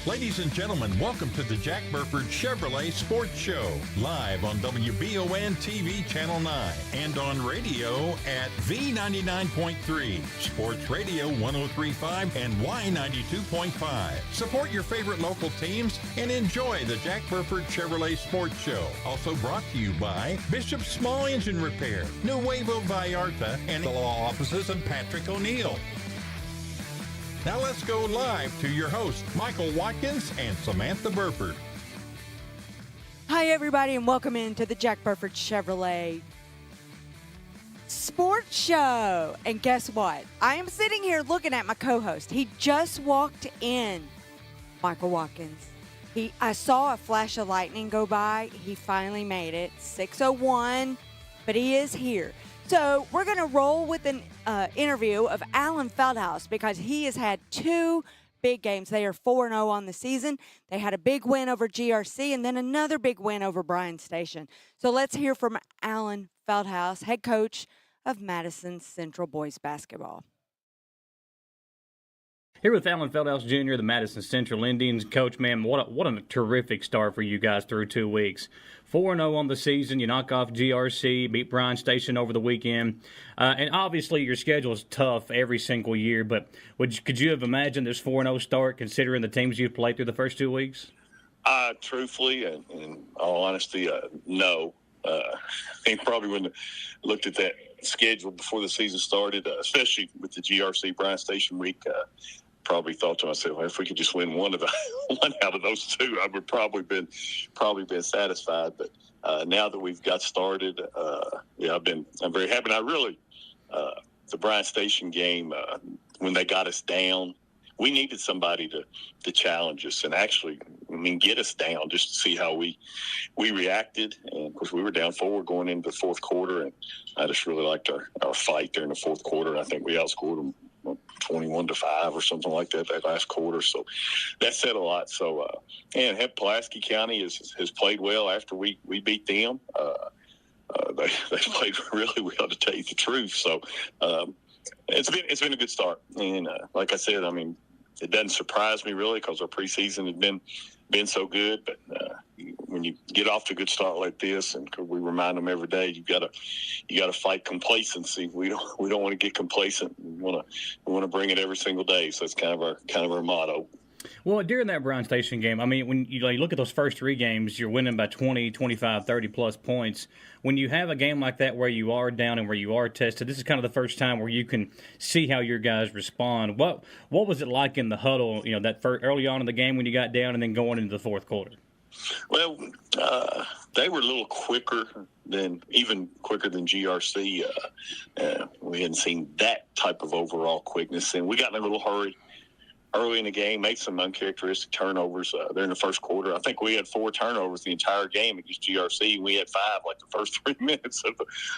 Ladies and gentlemen, welcome to the Jack Burford Chevrolet Sports Show, live on WBON-TV Channel 9 and on radio at V99.3, Sports Radio 103.5 and Y92.5. Support your favorite local teams and enjoy the Jack Burford Chevrolet Sports Show. Also brought to you by Bishop Small Engine Repair, Nuevo Vallarta, and the law offices of Patrick O'Neill. Now let's go live to your hosts, Michael Watkins and Samantha Burford. Hi, everybody, and welcome into the Jack Burford Chevrolet Sports Show. And guess what? I am sitting here looking at my co-host. He just walked in, Michael Watkins. I saw a flash of lightning go by. He finally made it, 6:01, but he is here. So we're going to roll with an interview of Alan Feldhaus because he has had two big games. They are 4-0 on the season. They had a big win over GRC and then another big win over Bryan Station. So let's hear from Alan Feldhaus, head coach of Madison Central Boys Basketball. Here with Alan Feldhaus Jr., the Madison Central Indians. Coach, man, what a terrific start for you guys through 2 weeks. 4-0 on the season. You knock off GRC, beat Bryan Station over the weekend. And obviously your schedule is tough every single year, but could you have imagined this 4-0 start considering the teams you've played through the first 2 weeks? Truthfully, and in all honesty, no. I think probably when I looked at that schedule before the season started, especially with the GRC Bryan Station week, probably thought to myself, well, if we could just win one out of those two, I would probably been satisfied. But now that we've got started, I'm very happy. And I really, the Bryan Station game, when they got us down, we needed somebody to challenge us and actually, get us down just to see how we reacted. And of course, we were down 4 going into the fourth quarter, and I just really liked our fight there in the fourth quarter. I think we outscored them 21-5 or something like that last quarter. So that said a lot. So, and Pulaski County has played well after we beat them. They played really well, to tell you the truth. So it's been a good start. And like I said, it doesn't surprise me really because our preseason had been so good. But when you get off to a good start like this, and we remind them every day, you got to fight complacency. We don't want to get complacent. We want to bring it every single day. So it's kind of our motto. Well, during that Bryan Station game, when you look at those first 3 games, you're winning by 20, 25, 30-plus points. When you have a game like that where you are down and where you are tested, this is kind of the first time where you can see how your guys respond. What was it like in the huddle, early on in the game when you got down and then going into the fourth quarter? Well, they were a little quicker than GRC. We hadn't seen that type of overall quickness, and we got in a little hurry early in the game, made some uncharacteristic turnovers there in the first quarter. I think we had 4 turnovers the entire game against GRC. We had 5 the first 3 minutes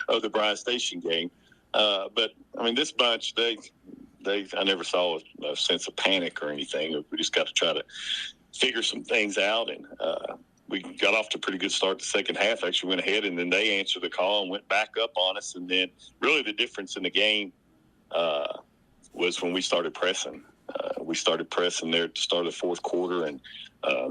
of the Bryan Station game. But this bunch, I never saw a sense of panic or anything. We just got to try to figure some things out, and we got off to a pretty good start the second half. Actually went ahead, and then they answered the call and went back up on us. And then really the difference in the game was when we started pressing. We started pressing there at the start of the fourth quarter, and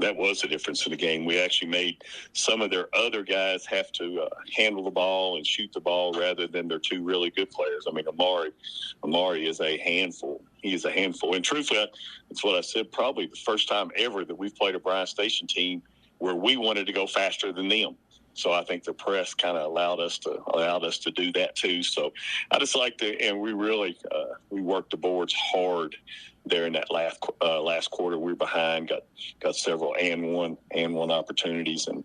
that was the difference in the game. We actually made some of their other guys have to handle the ball and shoot the ball rather than their 2 really good players. Amari is a handful. He is a handful. And truthfully, that's what I said, probably the first time ever that we've played a Bryan Station team where we wanted to go faster than them. So I think the press kind of allowed us to do that too. So I just like and we really we worked the boards hard there in that last quarter. We were behind, got several and one opportunities, and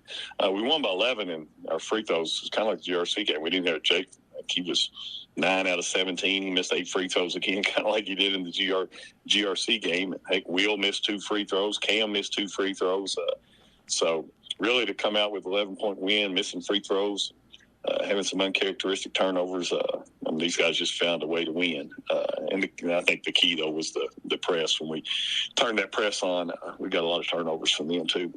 we won by 11. And our free throws was kind of like the GRC game. We didn't have Jake. He was 9 out of 17. He missed 8 free throws again, kind of like he did in the GRC game. Will missed 2 free throws. Cam missed 2 free throws. So really to come out with 11-point win, missing free throws, having some uncharacteristic turnovers, these guys just found a way to win. And I think the key, though, was the press. When we turned that press on, we got a lot of turnovers from them, too.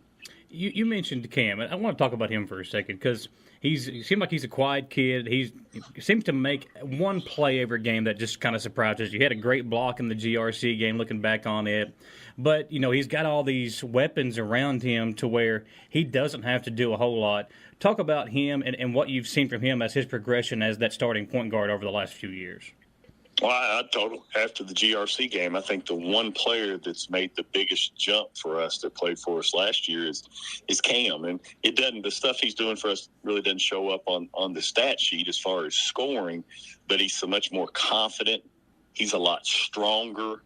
You mentioned Cam, and I want to talk about him for a second because he seems like he's a quiet kid. He seems to make one play every game that just kind of surprises you. He had a great block in the GRC game, looking back on it. But, he's got all these weapons around him to where he doesn't have to do a whole lot. Talk about him and what you've seen from him as his progression as that starting point guard over the last few years. Well, I told him after the GRC game, I think the one player that's made the biggest jump for us that played for us last year is Cam. And the stuff he's doing for us really doesn't show up on the stat sheet as far as scoring, but he's so much more confident. He's a lot stronger.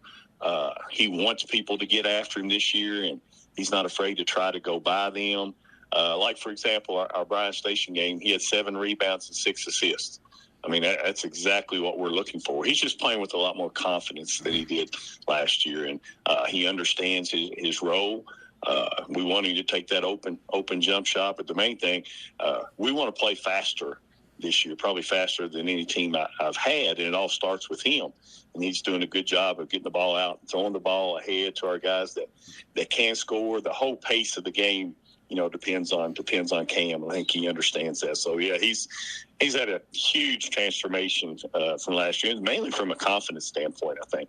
He wants people to get after him this year, and he's not afraid to try to go by them. Like, for example, our Bryan Station game, he had 7 rebounds and 6 assists. I mean, that's exactly what we're looking for. He's just playing with a lot more confidence than he did last year, and he understands his role. We want him to take that open jump shot, but the main thing, we want to play faster this year, probably faster than any team I've had, and it all starts with him. And he's doing a good job of getting the ball out, throwing the ball ahead to our guys that can score. The whole pace of the game, depends on Cam. I think he understands that. So yeah, he's had a huge transformation from last year, mainly from a confidence standpoint, I think.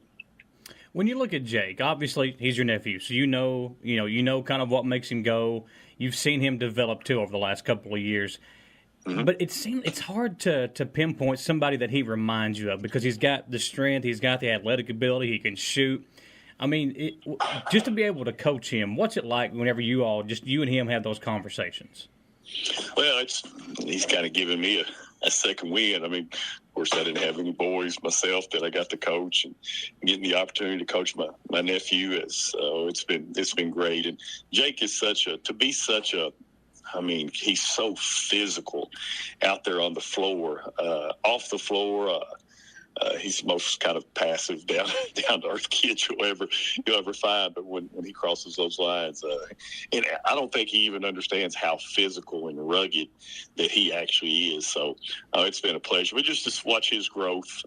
When you look at Jake, obviously he's your nephew, so you know kind of what makes him go. You've seen him develop too over the last couple of years. Mm-hmm. But it's hard to pinpoint somebody that he reminds you of because he's got the strength, he's got the athletic ability, he can shoot. I mean, just to be able to coach him, what's it like whenever you and him have those conversations? Well, he's kind of giving me a second win. I mean, of course, I didn't have any boys myself that I got to coach, and getting the opportunity to coach my nephew it's been great. And Jake is he's so physical out there on the floor, off the floor. He's the most kind of passive, down to earth kid you'll ever find. But when he crosses those lines, and I don't think he even understands how physical and rugged that he actually is. So it's been a pleasure. But just to watch his growth,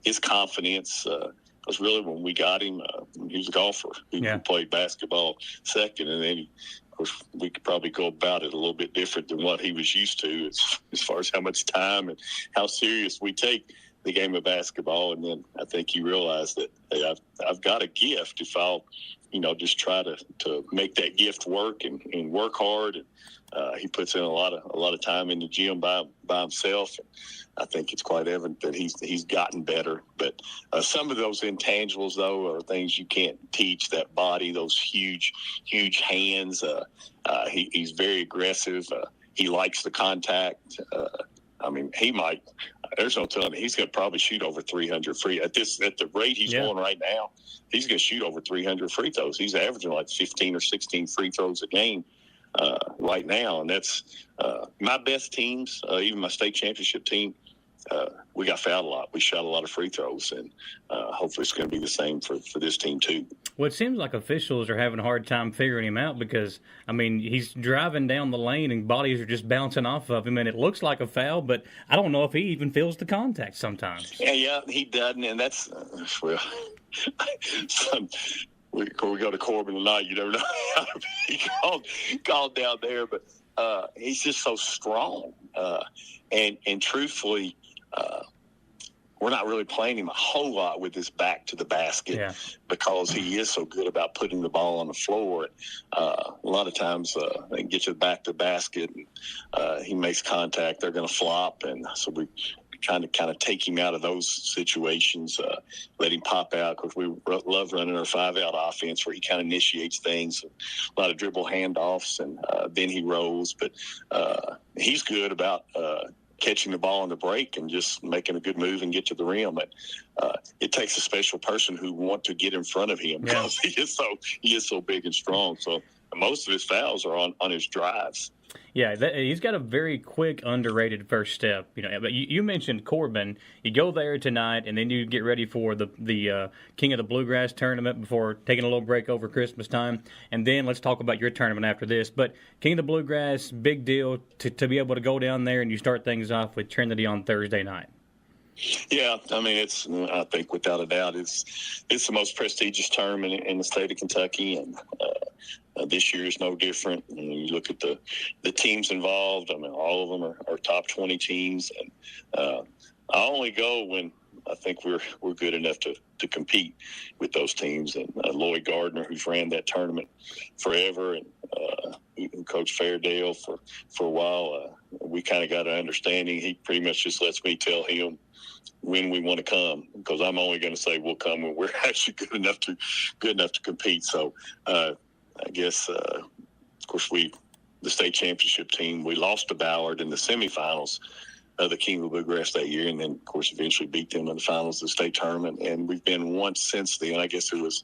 his confidence. Because really, when we got him, he was a golfer. He played basketball second, and then of course, we could probably go about it a little bit different than what he was used to as far as how much time and how serious we take the game of basketball. And then I think he realized that, hey, I've got a gift if I'll, just try to make that gift work and work hard. And he puts in a lot of time in the gym by himself. And I think it's quite evident that he's gotten better. But some of those intangibles, though, are things you can't teach. That body, those huge hands. He's very aggressive. He likes the contact. He might. There's no telling. He's going to probably shoot over 300 free at the rate he's going right now. He's going to shoot over 300 free throws. He's averaging like 15 or 16 free throws a game right now, and that's my best teams. Even my state championship team, we got fouled a lot. We shot a lot of free throws, and hopefully it's going to be the same for this team too. Well, it seems like officials are having a hard time figuring him out because, he's driving down the lane and bodies are just bouncing off of him, and it looks like a foul, but I don't know if he even feels the contact sometimes. Yeah, he doesn't, and that's, we go to Corbin tonight, you never know how to be called down there, but he's just so strong. And truthfully, we're not really playing him a whole lot with his back to the basket because he is so good about putting the ball on the floor. A lot of times they can get you back to the basket and he makes contact, they're going to flop. And so we trying to kind of take him out of those situations, let him pop out because we love running our 5-out offense where he kind of initiates things, a lot of dribble handoffs, and then he rolls. But he's good about catching the ball on the break and just making a good move and get to the rim. But it takes a special person who want to get in front of him because he is so big and strong. So most of his fouls are on his drives. Yeah, he's got a very quick, underrated first step. But you mentioned Corbin. You go there tonight, and then you get ready for the King of the Bluegrass tournament before taking a little break over Christmas time. And then let's talk about your tournament after this. But King of the Bluegrass, big deal to be able to go down there and you start things off with Trinity on Thursday night. Yeah, I mean, I think without a doubt, it's the most prestigious tournament in the state of Kentucky, and this year is no different. And you look at the teams involved. I mean, all of them are top 20 teams, and I only go when I think we're good enough to compete with those teams. And Lloyd Gardner, who's ran that tournament forever, and Coach Fairdale for a while, we kind of got an understanding. He pretty much just lets me tell him when we want to come, because I'm only going to say we'll come when we're actually good enough to compete. So I guess, of course, the state championship team, we lost to Ballard in the semifinals of the King of the Bluegrass that year, and then, of course, eventually beat them in the finals of the state tournament. And we've been once since then. I guess it was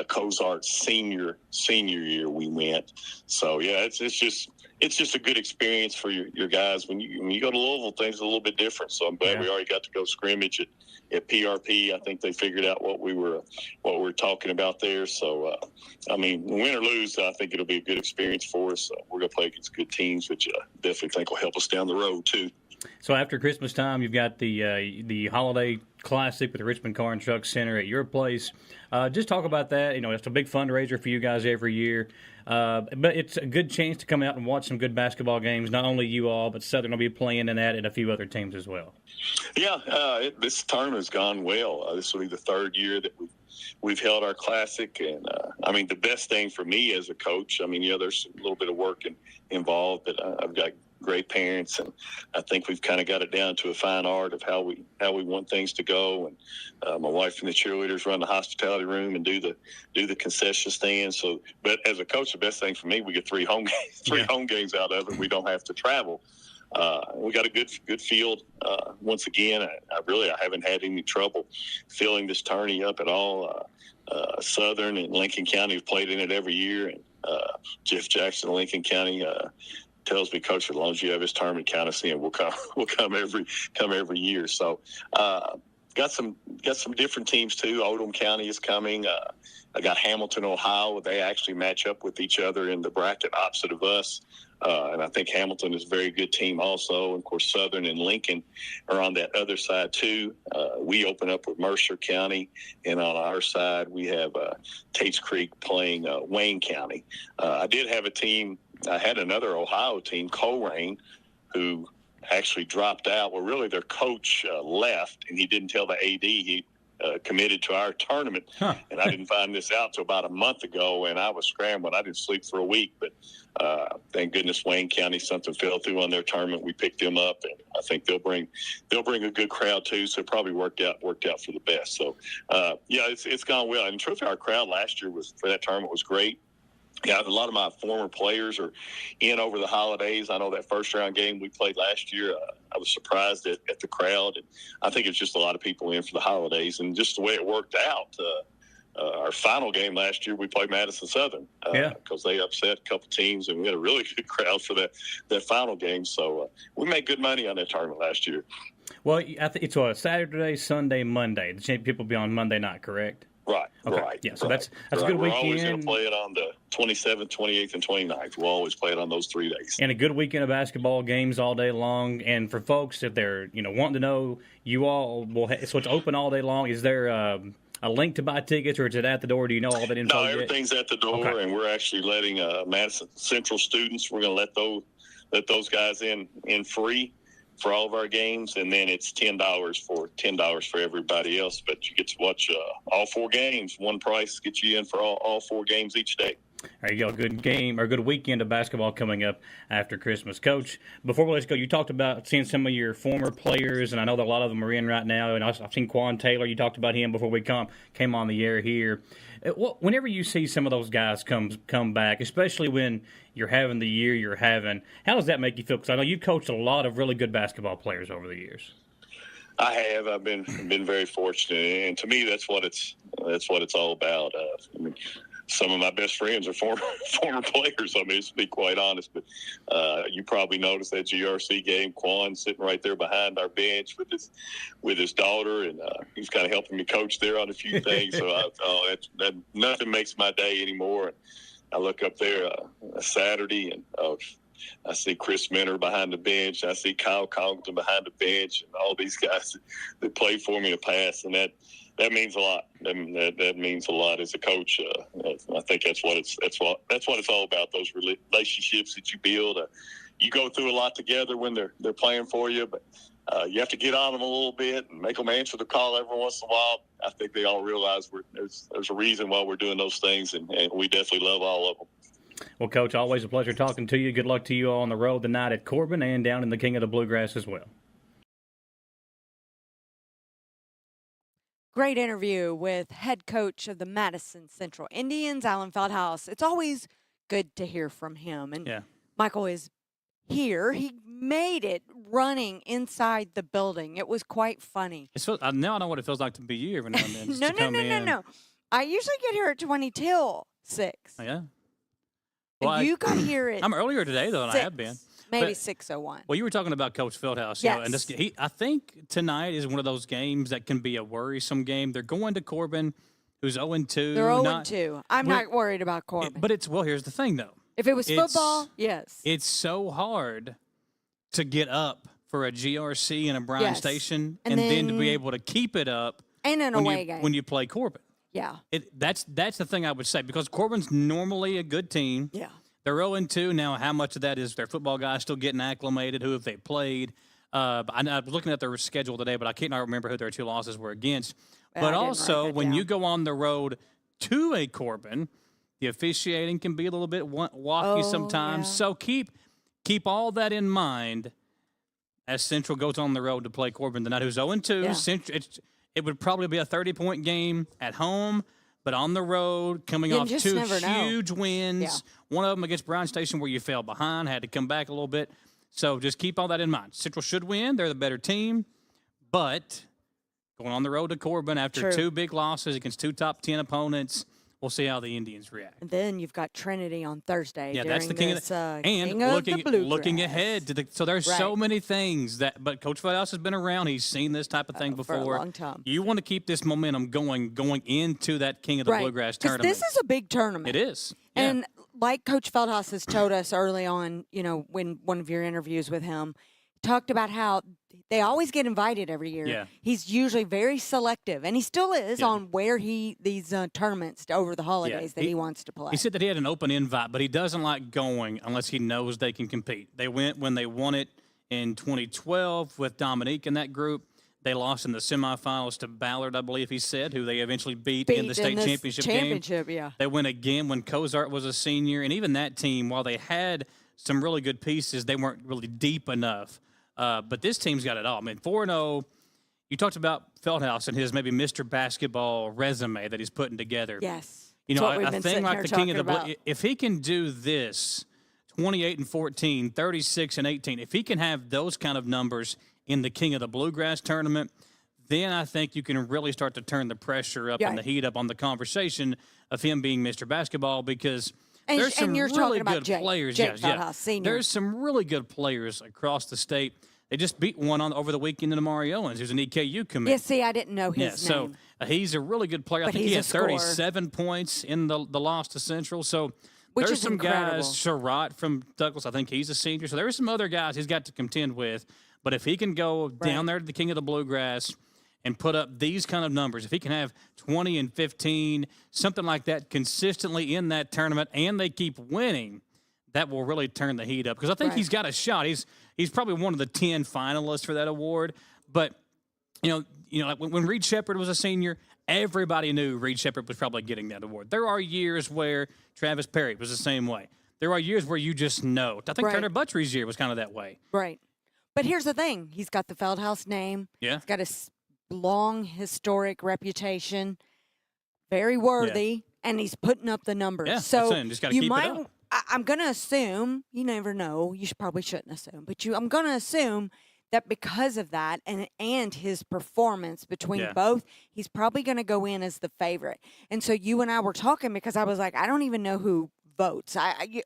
Cozart's senior year we went. So, yeah, it's just a good experience for your guys. When you go to Louisville, things are a little bit different. So I'm glad we already got to go scrimmage at PRP. I think they figured out what we were talking about there. So, I mean, win or lose, I think it'll be a good experience for us. We're going to play against good teams, which I definitely think will help us down the road, too. So after Christmas time, you've got the Holiday Classic with the Richmond Car and Truck Center at your place. Just talk about that. You know, it's a big fundraiser for you guys every year. But it's a good chance to come out and watch some good basketball games. Not only you all, but Southern will be playing in that and a few other teams as well. Yeah, this tournament has gone well. This will be the third year that we've held our classic. And, I mean, the best thing for me as a coach, I mean, there's a little bit of work involved, but I've got great parents, and I think we've kind of got it down to a fine art of how we want things to go. And my wife and the cheerleaders run the hospitality room and do the concession stand. So, but as a coach, the best thing for me, we get three home games out of it. We don't have to travel. We got a good field. Once again, I haven't had any trouble filling this tourney up at all. Southern and Lincoln County have played in it every year, and Jeff Jackson, Lincoln County, tells me, Coach, as long as you have this tournament, count us in. We'll come every year. So got some different teams too. Oldham County is coming. I got Hamilton, Ohio. They actually match up with each other in the bracket opposite of us. And I think Hamilton is a very good team also. And of course, Southern and Lincoln are on that other side too. We open up with Mercer County, and on our side we have Tates Creek playing Wayne County. I did have a team. I had another Ohio team, Colerain, who actually dropped out. Well, really, their coach left, and he didn't tell the AD he committed to our tournament. And I didn't find this out until about a month ago, and I was scrambling. I didn't sleep for a week, but thank goodness Wayne County, something fell through on their tournament. We picked them up, and I think they'll bring a good crowd too. So it probably worked out for the best. So yeah, it's gone well. And truthfully, our crowd last year for that tournament was great. Yeah, a lot of my former players are in over the holidays. I know that first round game we played last year, I was surprised at the crowd. And I think it's just a lot of people in for the holidays, and just the way it worked out. Our final game last year, we played Madison Southern because they upset a couple teams, and we had a really good crowd for that final game. So we made good money on that tournament last year. Well, I think it's a Saturday, Sunday, Monday. The championship will be on Monday night, correct? Right, okay. Right. Yeah, so right, that's a good weekend. We're always going to play it on the 27th, 28th, and 29th. We'll always play it on those 3 days. And a good weekend of basketball games all day long. And for folks, if they're wanting to know, you all will so it's open all day long. Is there a link to buy tickets, or is it at the door? Do you know all that info? No, everything's at the door, okay. And we're actually letting Madison Central students. We're going to let those guys in free for all of our games, and then it's $10 for everybody else. But you get to watch all 4 games. One price gets you in for all 4 games each day. There you go. Good game or good weekend of basketball coming up after Christmas. Coach, before we let you go, you talked about seeing some of your former players, and I know that a lot of them are in right now. And I've seen Quan Taylor. You talked about him before we came on the air here. Whenever you see some of those guys come back, especially when you're having the year you're having, how does that make you feel? Because I know you've coached a lot of really good basketball players over the years. I have. I've been very fortunate, and to me, that's what it's all about. I mean, some of my best friends are former players. I mean, to be quite honest, but you probably noticed that GRC game. Quan sitting right there behind our bench with his daughter, and he's kind of helping me coach there on a few things. So that nothing makes my day anymore. I look up there Saturday, and I see Chris Minner behind the bench. I see Kyle Congdon behind the bench, and all these guys that played for me in the past, and that means a lot. That means a lot as a coach. I think that's what it's all about. Those relationships that you build. You go through a lot together when they're playing for you, but you have to get on them a little bit and make them answer the call every once in a while. I think they all realize there's a reason why we're doing those things, and we definitely love all of them. Well, Coach, always a pleasure talking to you. Good luck to you all on the road tonight at Corbin and down in the King of the Bluegrass as well. Great interview with head coach of the Madison Central Indians, Alan Feldhaus. It's always good to hear from him. And Michael is here. He made it running inside the building. It was quite funny. Now I know what it feels like to be you every now and then. No. I usually get here at 20 till 6. Oh, yeah. Well, you got here at I'm earlier today, though, than I have been. Maybe 6:01. Well, you were talking about Coach Feldhaus. Yes. And I think tonight is one of those games that can be a worrisome game. They're going to Corbin, who's 0-2. They're 0-2. I'm not worried about Corbin. Here's the thing, though. If it was football, yes. It's so hard to get up for a GRC and a Bryan Station and then to be able to keep it up and an away game when you play Corbin. Yeah. That's the thing I would say, because Corbin's normally a good team. Yeah. They're 0-2 now. How much of that is their football guys still getting acclimated? Who have they played? I was looking at their schedule today, but I can't remember who their 2 losses were against. But also, when you go on the road to a Corbin, the officiating can be a little bit wonky sometimes. So keep all that in mind as Central goes on the road to play Corbin tonight, who's 0-2. It would probably be a 30-point game at home, but on the road, coming off 2 huge wins. Yeah. One of them against Bryan Station where you fell behind, had to come back a little bit. So just keep all that in mind. Central should win. They're the better team. But going on the road to Corbin after 2 big losses against 2 top 10 opponents, we'll see how the Indians react. And then you've got Trinity on Thursday. Yeah, that's the king of the King of the Bluegrass. Looking ahead to so there's so many things but Coach Feldhaus has been around. He's seen this type of thing before. For a long time. You want to keep this momentum going into that King of the Bluegrass tournament. This is a big tournament. It is. Yeah. And like Coach Feldhaus has told us early on, when one of your interviews with him, talked about how they always get invited every year. Yeah. He's usually very selective, and he still is on where these tournaments over the holidays that he wants to play. He said that he had an open invite, but he doesn't like going unless he knows they can compete. They went when they won it in 2012 with Dominique in that group. They lost in the semifinals to Ballard, I believe he said, who they eventually beat in the state championship game. Yeah. They went again when Cozart was a senior, and even that team, while they had some really good pieces, they weren't really deep enough. But this team's got it all. I mean, 4-0. You talked about Feldhaus and his maybe Mr. Basketball resume that he's putting together. Yes. A thing like the King of the if he can do this, 28-14, 36-18, if he can have those kind of numbers in the King of the Bluegrass tournament, then I think you can really start to turn the pressure up and the heat up on the conversation of him being Mr. Basketball, because there's some really good players. There's some really good players across the state. They just beat one over the weekend in Amari Owens, who's an EKU commit. Yeah, see, I didn't know his name. So he's a really good player. I think he had 37 points in the loss to Central. So there's some guys, Sherratt from Douglas, I think he's a senior. So there's some other guys he's got to contend with. But if he can go down there to the King of the Bluegrass and put up these kind of numbers, if he can have 20 and 15, something like that consistently in that tournament, and they keep winning, that will really turn the heat up. Because I think he's got a shot. He's probably one of the 10 finalists for that award. But, like when Reed Shepherd was a senior, everybody knew Reed Shepherd was probably getting that award. There are years where Travis Perry was the same way. There are years where you just know. I think Turner Buttrey's year was kind of that way. Right. But here's the thing. He's got the Feldhaus name. Yeah. He's got a long historic reputation, very worthy, and he's putting up the numbers. Yeah, so just gotta keep it up. I'm going to assume, you never know, you probably shouldn't assume, but I'm going to assume that because of that and his performance between both, he's probably going to go in as the favorite. And so you and I were talking because I was like, I don't even know who votes.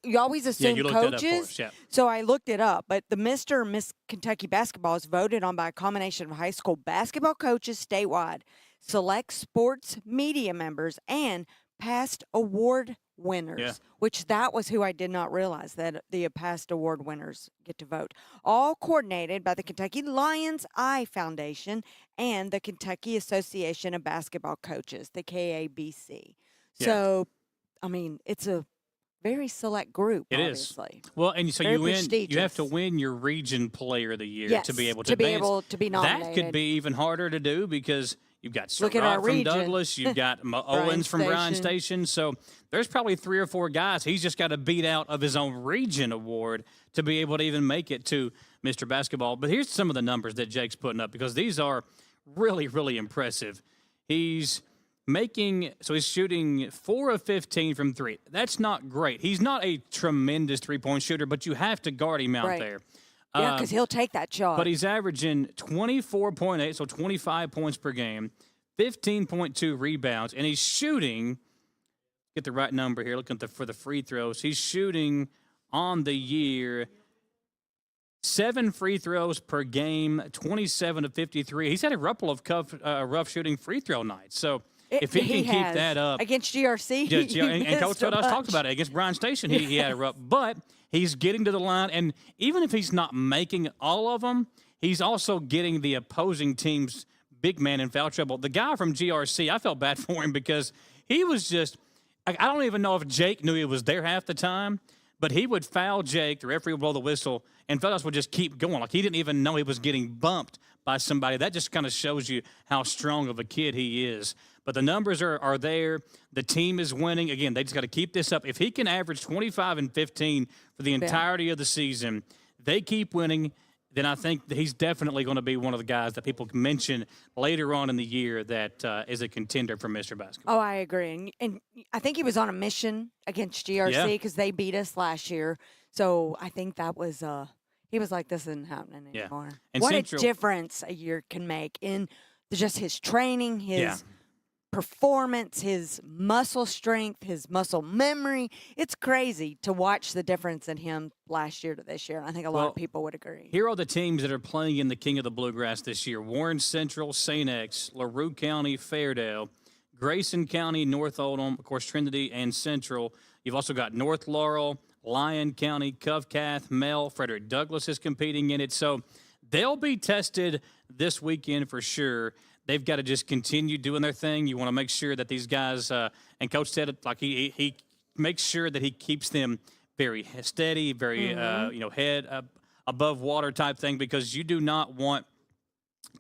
You always assume coaches. So I looked it up, but the Mr. and Miss Kentucky basketball is voted on by a combination of high school basketball coaches statewide, select sports media members, and past award winners, Yeah. which that was who I did not realize, that the past award winners get to vote. All coordinated by the Kentucky Lions Eye Foundation and the Kentucky Association of Basketball Coaches, the KABC. Yeah. So, I mean, it's a very select group, It is. obviously. Well, and so Very you have to prestigious. win your region player of the year Yes, to be able to to be advance. able to be nominated. That could be even harder to do because you've got Look at our Surratt from region. Douglas, you've got Owens from Bryan Station. So there's probably 3 or 4 guys he's just got to beat out of his own region award to be able to even make it to Mr. Basketball. But here's some of the numbers that Jake's putting up because these are really, really impressive. He's shooting 4 of 15 from 3. That's not great. He's not a tremendous three-point shooter, but you have to guard him out Right. there. Yeah, because he'll take that shot. But he's averaging 24.8, so 25 points per game, 15.2 rebounds, and he's shooting, get the right number here, looking for the free throws. He's shooting on the year 7 free throws per game, 27 of 53. He's had a couple of rough shooting free throw nights. So if he can keep that up. Against GRC, And Coach Fedos talked about it. Against Bryan Station, he had a rough. But he's getting to the line, and even if he's not making all of them, he's also getting the opposing team's big man in foul trouble. The guy from GRC, I felt bad for him because he was just – I don't even know if Jake knew he was there half the time, but he would foul Jake, the referee would blow the whistle, and Fedos would just keep going. Like he didn't even know he was getting bumped by somebody. That just kind of shows you how strong of a kid he is. But the numbers are there. The team is winning. Again, they just got to keep this up. If he can average 25 and 15 for the entirety of the season, they keep winning, then I think that he's definitely going to be one of the guys that people can mention later on in the year that is a contender for Mr. Basketball. Oh, I agree. And I think he was on a mission against GRC because they beat us last year. So I think that was he was like, this isn't happening anymore. And what Central, a difference a year can make in just his training, his performance, his muscle strength, his muscle memory. It's crazy to watch the difference in him last year to this year. And I think a lot of people would agree. Here are the teams that are playing in the King of the Bluegrass this year. Warren Central, St. X, LaRue County, Fairdale, Grayson County, North Oldham, of course, Trinity and Central. You've also got North Laurel, Lyon County, Covcath, Mel, Frederick Douglass is competing in it. So they'll be tested this weekend for sure. They've got to just continue doing their thing. You want to make sure that these guys, and Coach said it, like he makes sure that he keeps them very steady, very head above water type thing, because you do not want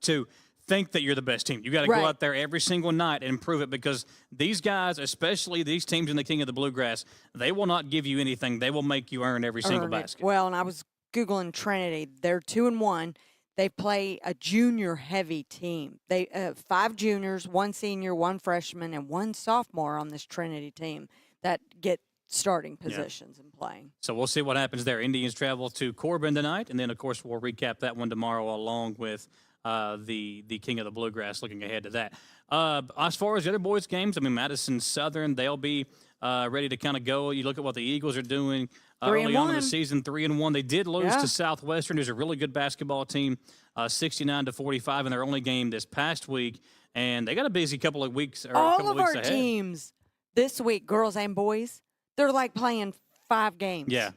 to think that you're the best team. You got to go out there every single night and prove it, because these guys, especially these teams in the King of the Bluegrass, they will not give you anything. They will make you earn every single basket. Well, and I was Googling Trinity. They're 2-1. They play a junior-heavy team. They 5 juniors, 1 senior, 1 freshman, and 1 sophomore on this Trinity team that get starting positions and playing. So we'll see what happens there. Indians travel to Corbin tonight, and then, of course, we'll recap that one tomorrow along with the King of the Bluegrass, looking ahead to that. As far as the other boys' games, I mean, Madison Southern, they'll be ready to kind of go. You look at what the Eagles are doing early on in the season, 3-1. They did lose to Southwestern, who's a really good basketball team, 69-45 in their only game this past week. And they got a busy couple of weeks. All of our teams this week, girls and boys, they're like playing 5 games. Yeah.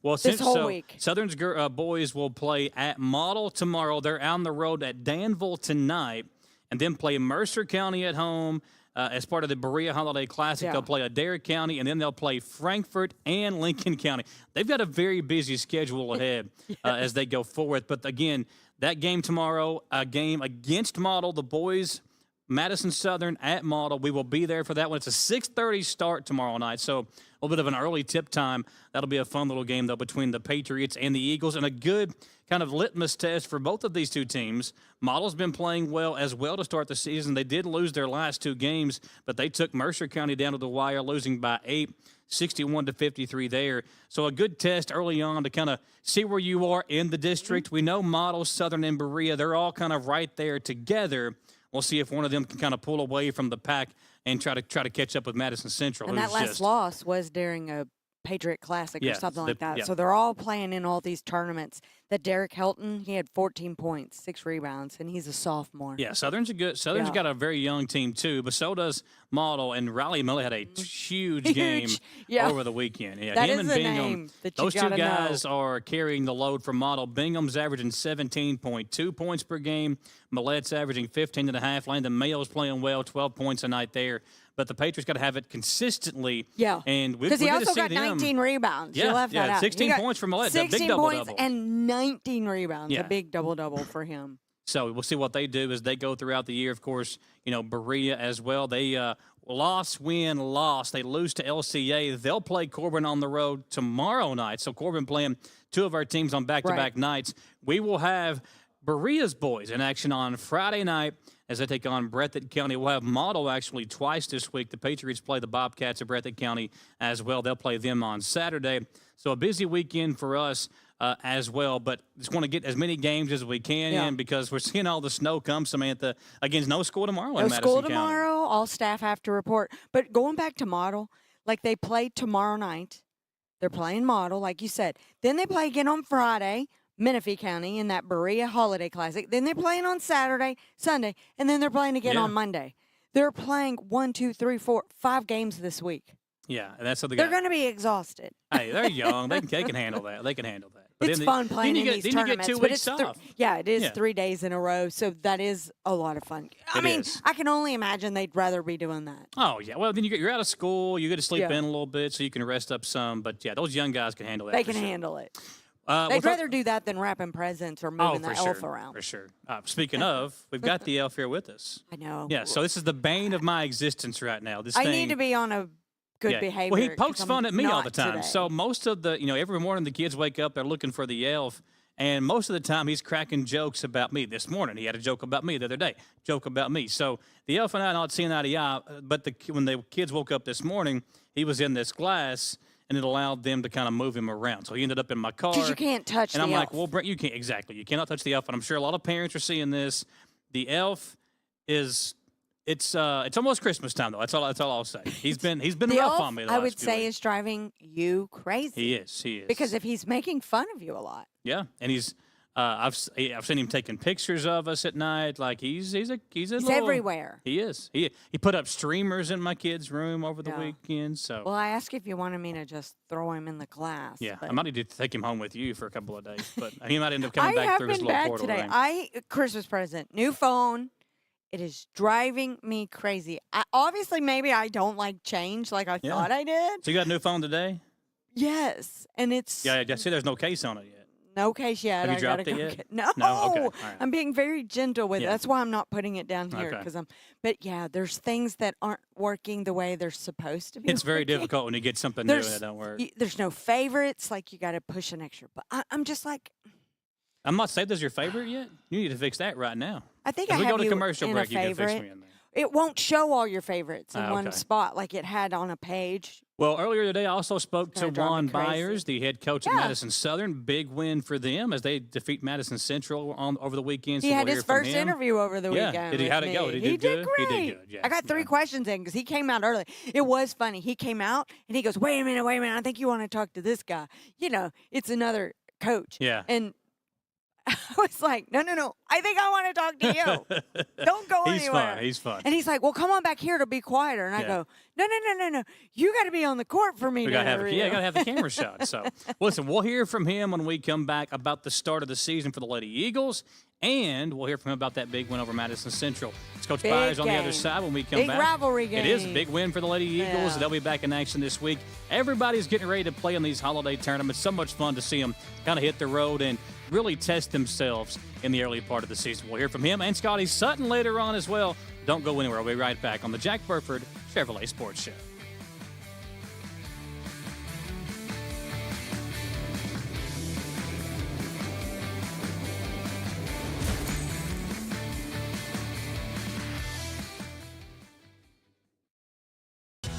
Well, this whole week. Southern's boys will play at Model tomorrow. They're on the road at Danville tonight, and then play Mercer County at home as part of the Berea Holiday Classic. Yeah. They'll play Adair County, and then they'll play Frankfort and Lincoln County. They've got a very busy schedule ahead as they go forward. But, again, that game tomorrow, a game against Model, the boys, Madison Southern at Model. We will be there for that one. It's a 6:30 start tomorrow night, so a little bit of an early tip time. That'll be a fun little game, though, between the Patriots and the Eagles, and a good kind of litmus test for both of these two teams. Model's been playing well as well to start the season. They did lose their last 2 games, but they took Mercer County down to the wire, losing by 8, 61-53 there. So a good test early on to kind of see where you are in the district. We know Model, Southern, and Berea, they're all kind of right there together. We'll see if one of them can kind of pull away from the pack and try to catch up with Madison Central. And that last loss was during a Patriot Classic Yeah, or something the- like that. yeah. So they're all playing in all these tournaments. That Derek Helton, he had 14 points, 6 rebounds, and he's a sophomore. Yeah, Southern's Yeah. got a very young team too, but so does Model, and Riley Miller had a huge game Yeah. over the weekend. Yeah, That him is and a Bingham, name that you those two gotta guys know. are carrying the load for Model. Bingham's averaging 17.2 points per game. Millette's averaging 15.5. Landon Mayo's playing well, 12 points a night there. But the Patriots got to have it consistently. Yeah. And we Because he get to also see got them. 19 rebounds. Yeah, You left yeah, that out. 16 He got points for Millette. That big 16 double-double. points and 19 rebounds. Yeah. A big double-double for him. So we'll see what they do as they go throughout the year. Of course, Berea as well. They lost. They lose to LCA. They'll play Corbin on the road tomorrow night. So Corbin playing two of our teams on back-to-back nights. We will have Berea's boys in action on Friday night as they take on Breathitt County. We'll have Model actually twice this week. The Patriots play the Bobcats of Breathitt County as well. They'll play them on Saturday. So a busy weekend for us as well, but just want to get as many games as we can in because we're seeing all the snow come, Samantha. Again, no school tomorrow in Madison school County. tomorrow. All staff have to report. But going back to Model, like they play tomorrow night. They're playing Model, like you said. Then they play again on Friday, Menifee County, in that Berea Holiday Classic. Then they're playing on Saturday, Sunday, and then they're playing again on Monday. They're playing 1, 2, 3, 4, 5 games this week. Yeah, and that's what They're going to be exhausted. Hey, they're young. They can handle that. They can handle that. But It's fun playing in these tournaments. Then you get 2 but weeks it's off. it is 3 days in a row, so that is a lot of fun. I mean, is. I can only imagine they'd rather be doing that. Oh, yeah. Well, then you're out of school. You get to sleep in a little bit so you can rest up some. But, yeah, those young guys can handle that. They can handle it. We'll They'd rather do that than wrapping presents or moving the elf sure, around. For sure. Speaking of, we've got the elf here with us. I know. Yeah, so this is the bane of my existence right now. I need to be on a good behavior. Well, he pokes 'cause I'm fun at me all not the time. today. So most of the, every morning the kids wake up, they're looking for the elf. And most of the time he's cracking jokes about me. This morning he had a joke about me. The other day, joke about me. So the elf and I are not seeing eye to eye. But when the kids woke up this morning, he was in this glass, and it allowed them to kind of move him around. So he ended up in my car. Because you can't touch and the I'm elf. like, well, Brent, you can't. Exactly. You cannot touch the elf. And I'm sure a lot of parents are seeing this. The elf is... It's almost Christmas time though. That's all I'll say. He's been the rough elf, on me. I would say, is driving you crazy. He is. Because if he's making fun of you a lot. Yeah, and he's I've seen him taking pictures of us at night. Like he's everywhere. He is. He put up streamers in my kid's room over the weekend. So Well, I asked if you wanted me to just throw him in the glass. yeah, but I might need to take him home with you for a couple of days, but he might end up coming back through his little portal today. ring. Christmas present, new phone. It is driving me crazy. Obviously, maybe I don't like change like I thought I did. So you got a new phone today? Yes, and it's Yeah, I see. There's no case on it yet. no case yet. Have you I dropped gotta it go yet? get- No, No? Okay. All right. I'm being very gentle with it. Yeah. That's why I'm not putting it down here Okay. because But yeah, there's things that aren't working the way they're supposed to be. It's very working. difficult when you get something new and it don't work. There's no favorites. Like you got to push an extra. But I'm just like, I'm not saved as your favorite yet. You need to fix that right now. I think As I we have go to you commercial in break, a you can fix favorite. me in there. It won't show all your favorites in one Okay. spot like it had on a page. Well, earlier today, I also spoke to gonna drive me Juan crazy. Byers, the head coach at Madison Southern. Big win for them as they defeat Madison Central over the weekend. He so had we'll his hear from first him. interview over the Yeah. weekend. Did he? with How'd it me. go? Did he do good? Great. He did good, yeah. I got 3 questions in because he came out early. It was funny. He came out and he goes, wait a minute. I think you want to talk to this guy. It's another coach. Yeah. And I was like, no. I think I want to talk to you. Don't go He's anywhere. fun. He's fun. And he's like, well, come on back here to be quieter. And I go, no. You got to be on the court for me to We gotta interview. gotta have the camera shot. So, listen, we'll hear from him when we come back about the start of the season for the Lady Eagles, and we'll hear from him about that big win over Madison Central. It's Coach Big Byers on the game. other side when we come Big back. rivalry It is a game. big win for the Lady Eagles. Yeah. They'll be back in action this week. Everybody's getting ready to play in these holiday tournaments. So much fun to see them kind of hit the road and really test themselves in the early part of the season. We'll hear from him and Scotty Sutton later on as well. Don't go anywhere. We'll be right back on the Jack Burford Chevrolet Sports Show.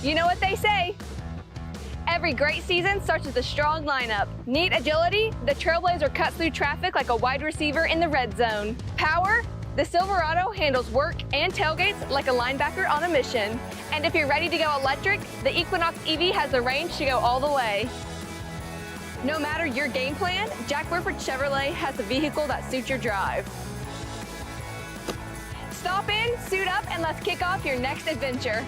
You know what they say. Every great season starts with a strong lineup. Need agility? The Trailblazer cuts through traffic like a wide receiver in the red zone. Power? The Silverado handles work and tailgates like a linebacker on a mission. And if you're ready to go electric, the Equinox EV has the range to go all the way. No matter your game plan, Jack Burford Chevrolet has a vehicle that suits your drive. Stop in, suit up, and let's kick off your next adventure.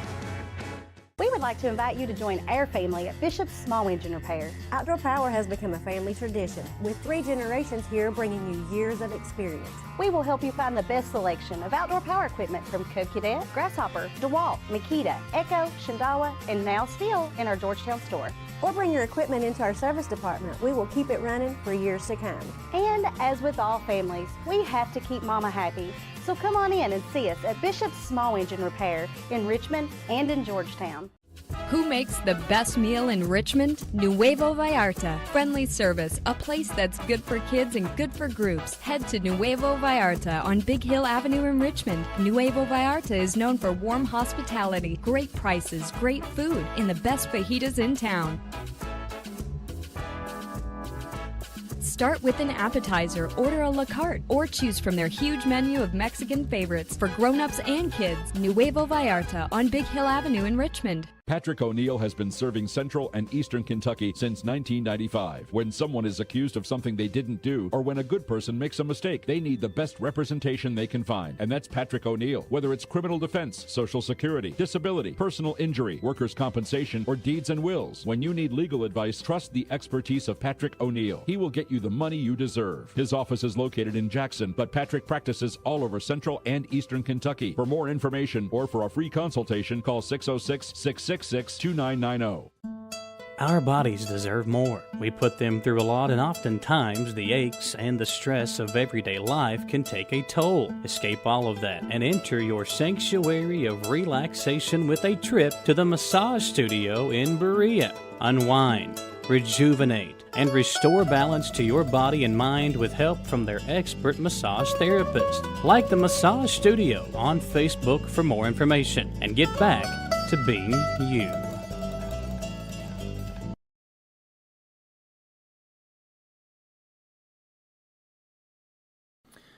We would like to invite you to join our family at Bishop's Small Engine Repair. Outdoor Power has become a family tradition, with 3 generations here bringing you years of experience. We will help you find the best selection of outdoor power equipment from Code Cadet, Grasshopper, DeWalt, Makita, Echo, Shindawa, and now Steel in our Georgetown store. Or bring your equipment into our service department. We will keep it running for years to come. And as with all families, we have to keep Mama happy. So come on in and see us at Bishop's Small Engine Repair in Richmond and in Georgetown. Who makes the best meal in Richmond? Nuevo Vallarta. Friendly service, a place that's good for kids and good for groups. Head to Nuevo Vallarta on Big Hill Avenue in Richmond. Nuevo Vallarta is known for warm hospitality, great prices, great food, and the best fajitas in town. Start with an appetizer, order a la carte, or choose from their huge menu of Mexican favorites for grown-ups and kids. Nuevo Vallarta on Big Hill Avenue in Richmond. Patrick O'Neill has been serving Central and Eastern Kentucky since 1995. When someone is accused of something they didn't do, or when a good person makes a mistake, they need the best representation they can find. And that's Patrick O'Neill. Whether it's criminal defense, Social Security, disability, personal injury, workers' compensation, or deeds and wills, when you need legal advice, trust the expertise of Patrick O'Neill. He will get you the money you deserve. His office is located in Jackson, but Patrick practices all over Central and Eastern Kentucky. For more information or for a free consultation, call 606-666-2990. Our bodies deserve more. We put them through a lot, and oftentimes the aches and the stress of everyday life can take a toll. Escape all of that and enter your sanctuary of relaxation with a trip to the massage studio in Berea. Unwind, rejuvenate, and restore balance to your body and mind with help from their expert massage therapist. Like the Massage Studio on Facebook for more information, and get back to being you.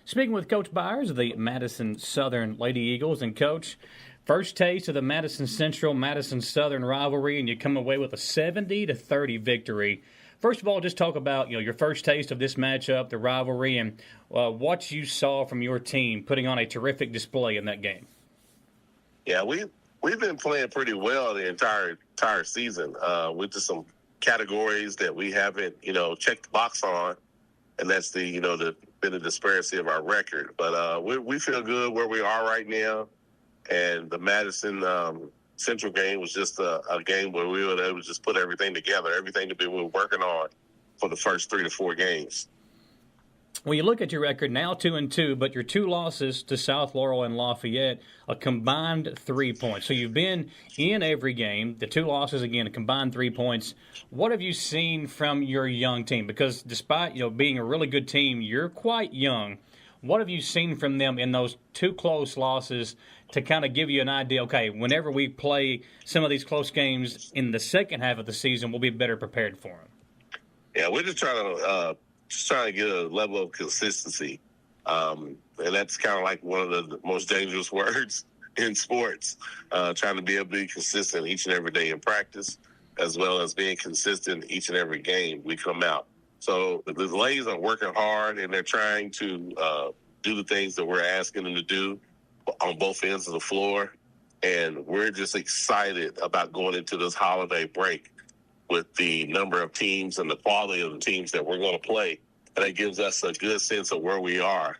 Speaking with Coach Byers of the Madison Southern Lady Eagles, and Coach, first taste of the Madison Central Madison Southern rivalry, and you come away with a 70-30 victory. First of all, just talk about your first taste of this matchup, the rivalry, and what you saw from your team putting on a terrific display in that game. Yeah, we've been playing pretty well the entire season. With just some categories that we haven't checked the box on, and that's the disparity of our record. But we feel good where we are right now, and the Madison Central game was just a game where we were able to just put everything together, everything that we were working on for the first 3 to 4 games. When you look at your record now, 2-2, but your 2 losses to South Laurel and Lafayette, a combined 3 points. So you've been in every game. The 2 losses, again, a combined 3 points. What have you seen from your young team? Because despite being a really good team, you're quite young. What have you seen from them in those 2 close losses to kind of give you an idea, okay, whenever we play some of these close games in the second half of the season, we'll be better prepared for them? Yeah, we're just trying to get a level of consistency. And that's kind of like one of the most dangerous words in sports, trying to be able to be consistent each and every day in practice, as well as being consistent each and every game we come out. So the ladies are working hard, and they're trying to do the things that we're asking them to do on both ends of the floor. And we're just excited about going into this holiday break with the number of teams and the quality of the teams that we're going to play. And it gives us a good sense of where we are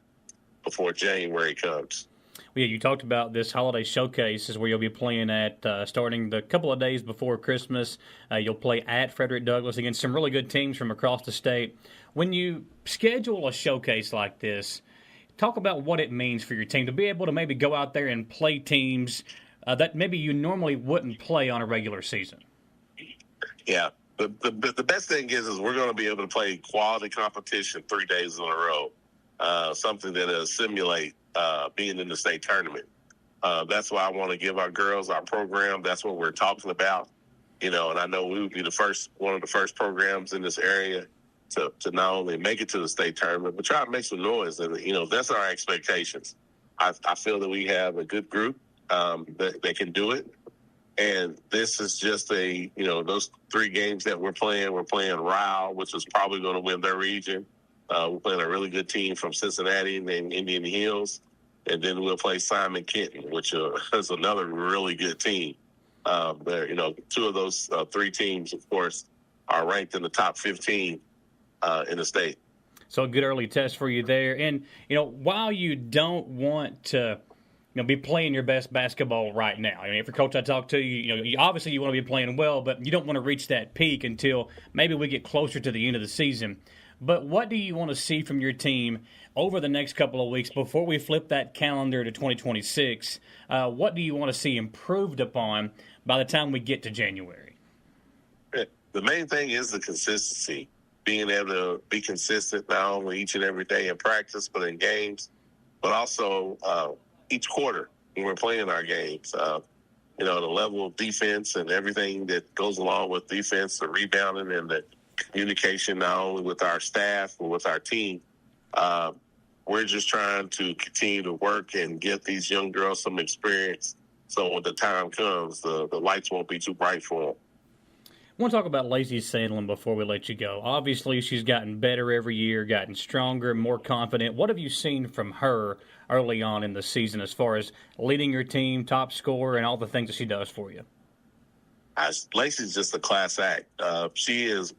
before January comes. Well, yeah, you talked about this holiday showcase is where you'll be playing at starting the couple of days before Christmas. You'll play at Frederick Douglass against some really good teams from across the state. When you schedule a showcase like this, talk about what it means for your team to be able to maybe go out there and play teams that maybe you normally wouldn't play on a regular season. Yeah. The best thing is we're going to be able to play quality competition 3 days in a row, something that will simulate being in the state tournament. That's why I want to give our girls our program. That's what we're talking about, and I know we would be one of the first programs in this area to not only make it to the state tournament, but try to make some noise. And, that's our expectations. I feel that we have a good group that can do it. And this is just those 3 games that we're playing Ryle, which is probably going to win their region. We're playing a really good team from Cincinnati named Indian Hills. And then we'll play Simon Kenton, which is another really good team. 2 of those 3 teams, of course, are ranked in the top 15 in the state. So a good early test for you there. And, while you don't want to be playing your best basketball right now. I mean, if your coach I talk to, you obviously you want to be playing well, but you don't want to reach that peak until maybe we get closer to the end of the season. But what do you want to see from your team over the next couple of weeks before we flip that calendar to 2026? What do you want to see improved upon by the time we get to January? The main thing is the consistency, being able to be consistent not only each and every day in practice, but in games, but also each quarter when we're playing our games. The level of defense and everything that goes along with defense, the rebounding and the communication, not only with our staff, but with our team. We're just trying to continue to work and get these young girls some experience so when the time comes, the lights won't be too bright for them. I want to talk about Lacey Sandlin before we let you go. Obviously, she's gotten better every year, gotten stronger, more confident. What have you seen from her early on in the season as far as leading your team, top scorer, and all the things that she does for you? Lacey's just a class act. She is,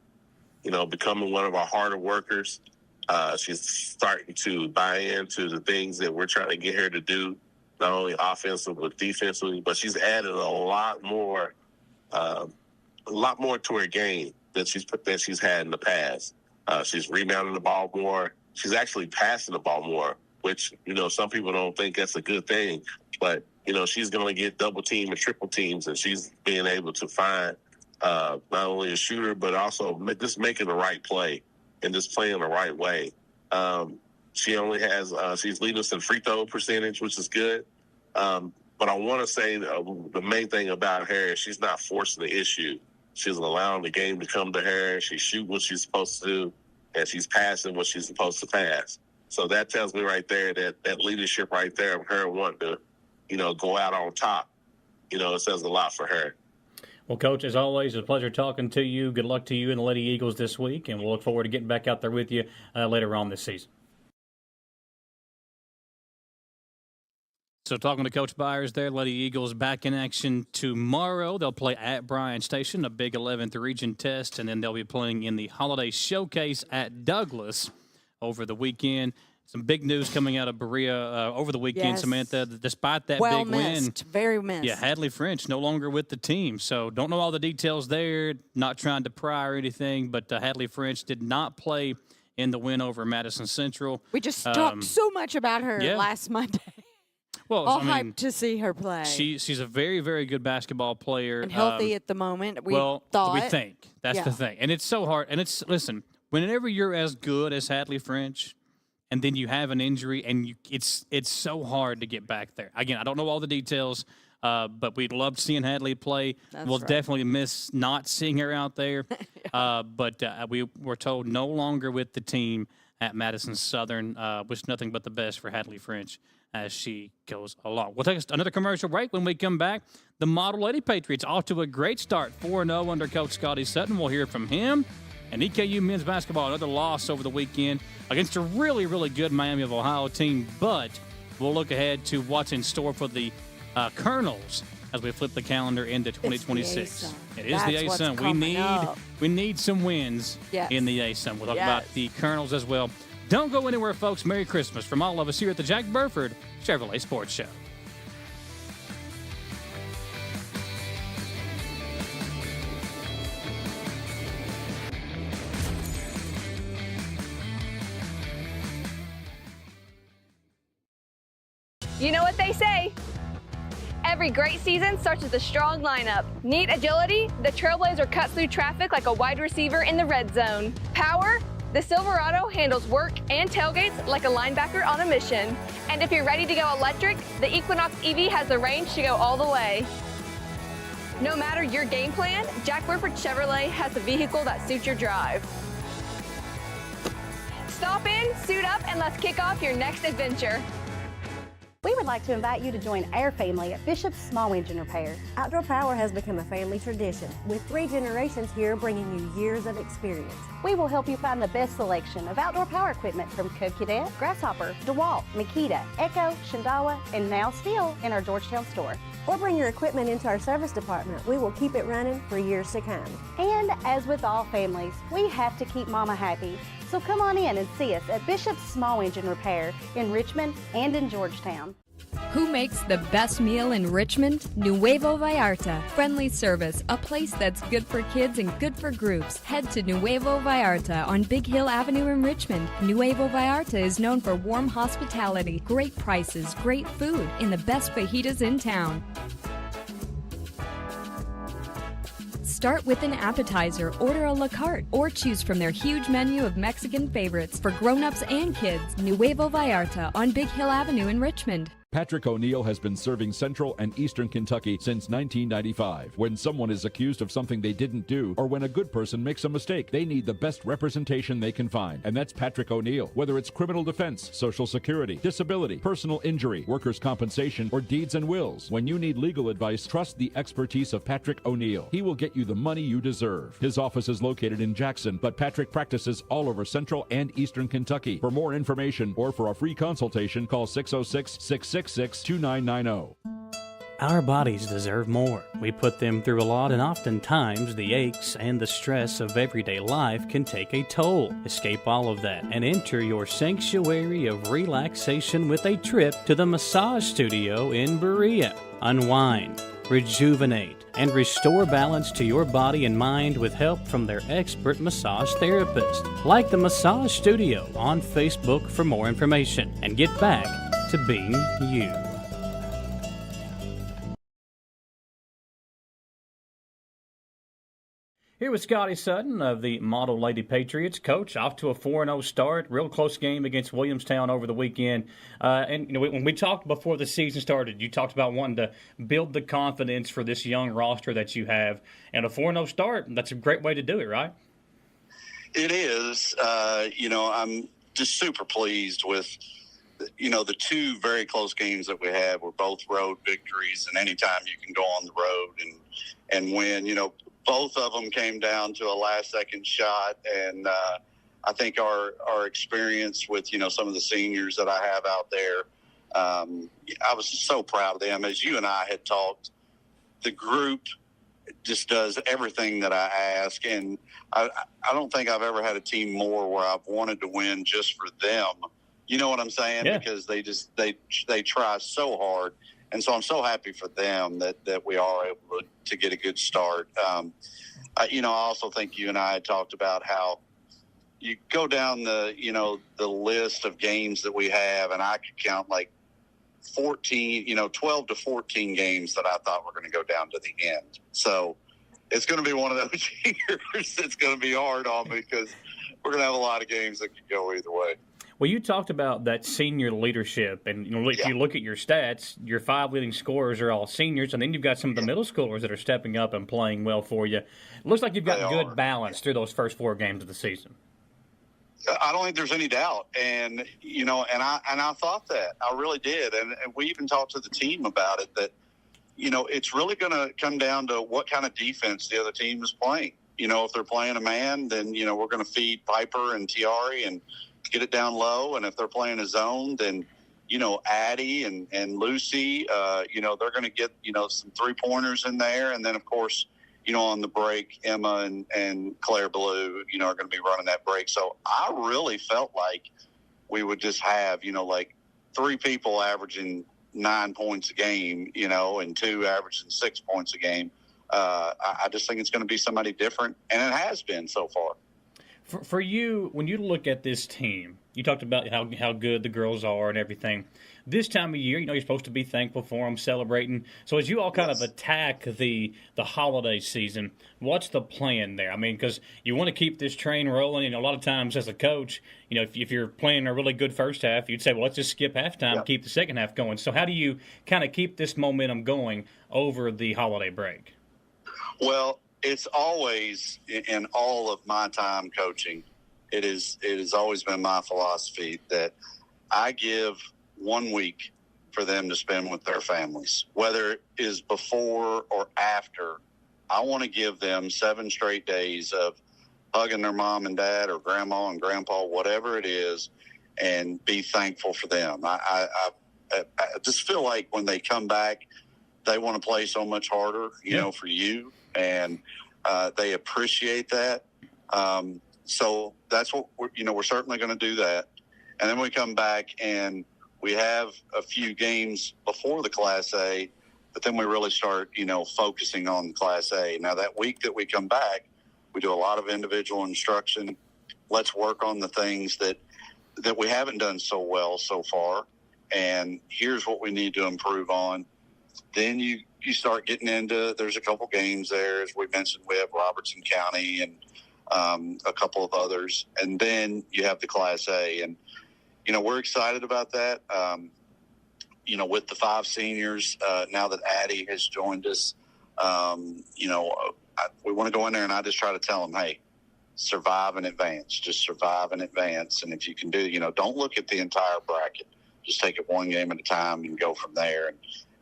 becoming one of our harder workers. She's starting to buy into the things that we're trying to get her to do, not only offensively but defensively. But she's added a lot more to her game than she's had in the past. She's rebounding the ball more. She's actually passing the ball more, which some people don't think that's a good thing. But she's going to get double team and triple teams, and she's being able to find not only a shooter but also just making the right play and just playing the right way. She only has she's leading us in free throw percentage, which is good. But I want to say the main thing about her is she's not forcing the issue. She's allowing the game to come to her. She's shooting what she's supposed to do, and she's passing what she's supposed to pass. So that tells me right there that leadership right there of her wanting to, go out on top, it says a lot for her. Well, Coach, as always, it's a pleasure talking to you. Good luck to you and the Lady Eagles this week, and we'll look forward to getting back out there with you later on this season. So talking to Coach Byers there, Lady Eagles back in action tomorrow. They'll play at Bryan Station, a big 11th region test, and then they'll be playing in the Holiday Showcase at Douglas over the weekend. Some big news coming out of Berea over the weekend, yes. Samantha. Despite that big win. Very missed. Yeah, Hadley French no longer with the team. So don't know all the details there, not trying to pry or anything, but Hadley French did not play in the win over Madison Central. We just talked so much about her last Monday. Well, all hyped to see her play. She's a very, very good basketball player. And healthy at the moment, we think. That's the thing. And it's so hard. And listen, whenever you're as good as Hadley French and then you have an injury and it's so hard to get back there. Again, I don't know all the details, but we loved seeing Hadley play. We'll definitely miss not seeing her out there. But we were told no longer with the team at Madison Southern. Wish nothing but the best for Hadley French as she goes along. We'll take another commercial break. When we come back, the Model Lady Patriots off to a great start, 4-0 under Coach Scotty Sutton. We'll hear from him. And EKU men's basketball, another loss over the weekend against a really, really good Miami of Ohio team. But we'll look ahead to what's in store for the Colonels as we flip the calendar into 2026. It is the ASUN. We need some wins in the ASUN. We'll talk about the Colonels as well. Don't go anywhere, folks. Merry Christmas from all of us here at the Jack Burford Chevrolet Sports Show. You know what they say. Every great season starts with a strong lineup. Need agility? The Trailblazer cuts through traffic like a wide receiver in the red zone. Power? The Silverado handles work and tailgates like a linebacker on a mission. And if you're ready to go electric, the Equinox EV has the range to go all the way. No matter your game plan, Jack Burford Chevrolet has the vehicle that suits your drive. Stop in, suit up, and let's kick off your next adventure. We would like to invite you to join our family at Bishop's Small Engine Repair. Outdoor Power has become a family tradition, with 3 generations here bringing you years of experience. We will help you find the best selection of outdoor power equipment from Code Cadet, Grasshopper, DeWalt, Makita, Echo, Shindawa, and now Steel in our Georgetown store. Or bring your equipment into our service department. We will keep it running for years to come. And as with all families, we have to keep Mama happy. So come on in and see us at Bishop's Small Engine Repair in Richmond and in Georgetown. Who makes the best meal in Richmond? Nuevo Vallarta. Friendly service, a place that's good for kids and good for groups. Head to Nuevo Vallarta on Big Hill Avenue in Richmond. Nuevo Vallarta is known for warm hospitality, great prices, great food, and the best fajitas in town. Start with an appetizer, order a la carte, or choose from their huge menu of Mexican favorites for grown-ups and kids. Nuevo Vallarta on Big Hill Avenue in Richmond. Patrick O'Neill has been serving Central and Eastern Kentucky since 1995. When someone is accused of something they didn't do, or when a good person makes a mistake, they need the best representation they can find. And that's Patrick O'Neill. Whether it's criminal defense, Social Security, disability, personal injury, workers' compensation, or deeds and wills, when you need legal advice, trust the expertise of Patrick O'Neill. He will get you the money you deserve. His office is located in Jackson, but Patrick practices all over Central and Eastern Kentucky. For more information or for a free consultation, call 606-666-2990. Our bodies deserve more. We put them through a lot, and oftentimes the aches and the stress of everyday life can take a toll. Escape all of that and enter your sanctuary of relaxation with a trip to the massage studio in Berea. Unwind, rejuvenate, and restore balance to your body and mind with help from their expert massage therapist. Like the Massage Studio on Facebook for more information, and get back to being you. Here with Scotty Sutton of the Model Lady Patriots. Coach, off to a 4-0 start. Real close game against Williamstown over the weekend. And you know, when we talked before the season started, you talked about wanting to build the confidence for this young roster that you have. And a 4-0 start, that's a great way to do it, right? It is. I'm just super pleased with, the 2 very close games that we had were both road victories. And anytime you can go on the road and win, both of them came down to a last-second shot, and I think our experience with, some of the seniors that I have out there, I was so proud of them. As you and I had talked, the group just does everything that I ask, and I don't think I've ever had a team more where I've wanted to win just for them. You know what I'm saying? Yeah. Because they try so hard. And so I'm so happy for them that we are able to get a good start. I also think you and I had talked about how you go down the list of games that we have, and I could count like 12 to 14 games that I thought were going to go down to the end. So it's going to be one of those years that's going to be hard on me because we're going to have a lot of games that could go either way. Well, you talked about that senior leadership, and if you look at your stats, your 5 leading scorers are all seniors, and then you've got some of the middle schoolers that are stepping up and playing well for you. It looks like you've got good balance through those first 4 games of the season. I don't think there's any doubt, and I thought that. I really did, and we even talked to the team about it, that it's really going to come down to what kind of defense the other team is playing. If they're playing a man, then we're going to feed Piper and Tiari and get it down low, and if they're playing a zone, then Addie and Lucy, they're going to get some 3-pointers in there, and then of course on the break, Emma and Claire Blue are going to be running that break. So I really felt like we would just have 3 people averaging 9 points a game, and 2 averaging 6 points a game. I just think it's going to be somebody different, and it has been so far. For you, when you look at this team, you talked about how good the girls are and everything. This time of year, you're supposed to be thankful for them, celebrating. So as you all kind of attack the holiday season, what's the plan there? I mean, because you want to keep this train rolling. A lot of times as a coach, if you're playing a really good first half, you'd say, well, let's just skip halftime and keep the second half going. So how do you kind of keep this momentum going over the holiday break? Well, it's always, in all of my time coaching, it has always been my philosophy that I give 1 week for them to spend with their families, whether it is before or after. I want to give them 7 straight days of hugging their mom and dad or grandma and grandpa, whatever it is, and be thankful for them. I just feel like when they come back, they want to play so much harder, you know, for you, and they appreciate that. So that's what we're certainly going to do that. And then we come back and we have a few games before the Class A, but then we really start, focusing on Class A. Now, that week that we come back, we do a lot of individual instruction. Let's work on the things that we haven't done so well so far, and here's what we need to improve on. Then you start getting into, there's a couple games there. As we mentioned, we have Robertson County and a couple of others. And then you have the Class A. And, we're excited about that. With the 5 seniors, now that Addie has joined us, we want to go in there, and I just try to tell them, hey, survive and advance. Just survive and advance. And if you can do, don't look at the entire bracket. Just take it one game at a time and go from there.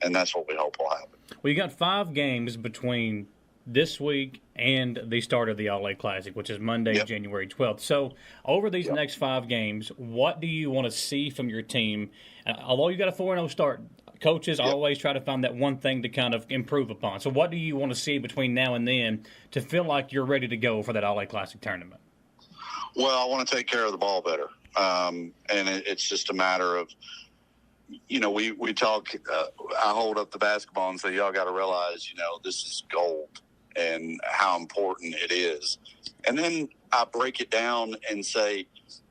And that's what we hope will happen. Well, you got 5 games between this week and the start of the All-A Classic, which is Monday, January 12th. So over these next 5 games, what do you want to see from your team? Although you got a 4-0 start, coaches always try to find that one thing to kind of improve upon. So what do you want to see between now and then to feel like you're ready to go for that All-A Classic tournament? Well, I want to take care of the ball better. And it's just a matter of, we talk, I hold up the basketball and say, y'all got to realize, this is gold and how important it is. And then I break it down and say,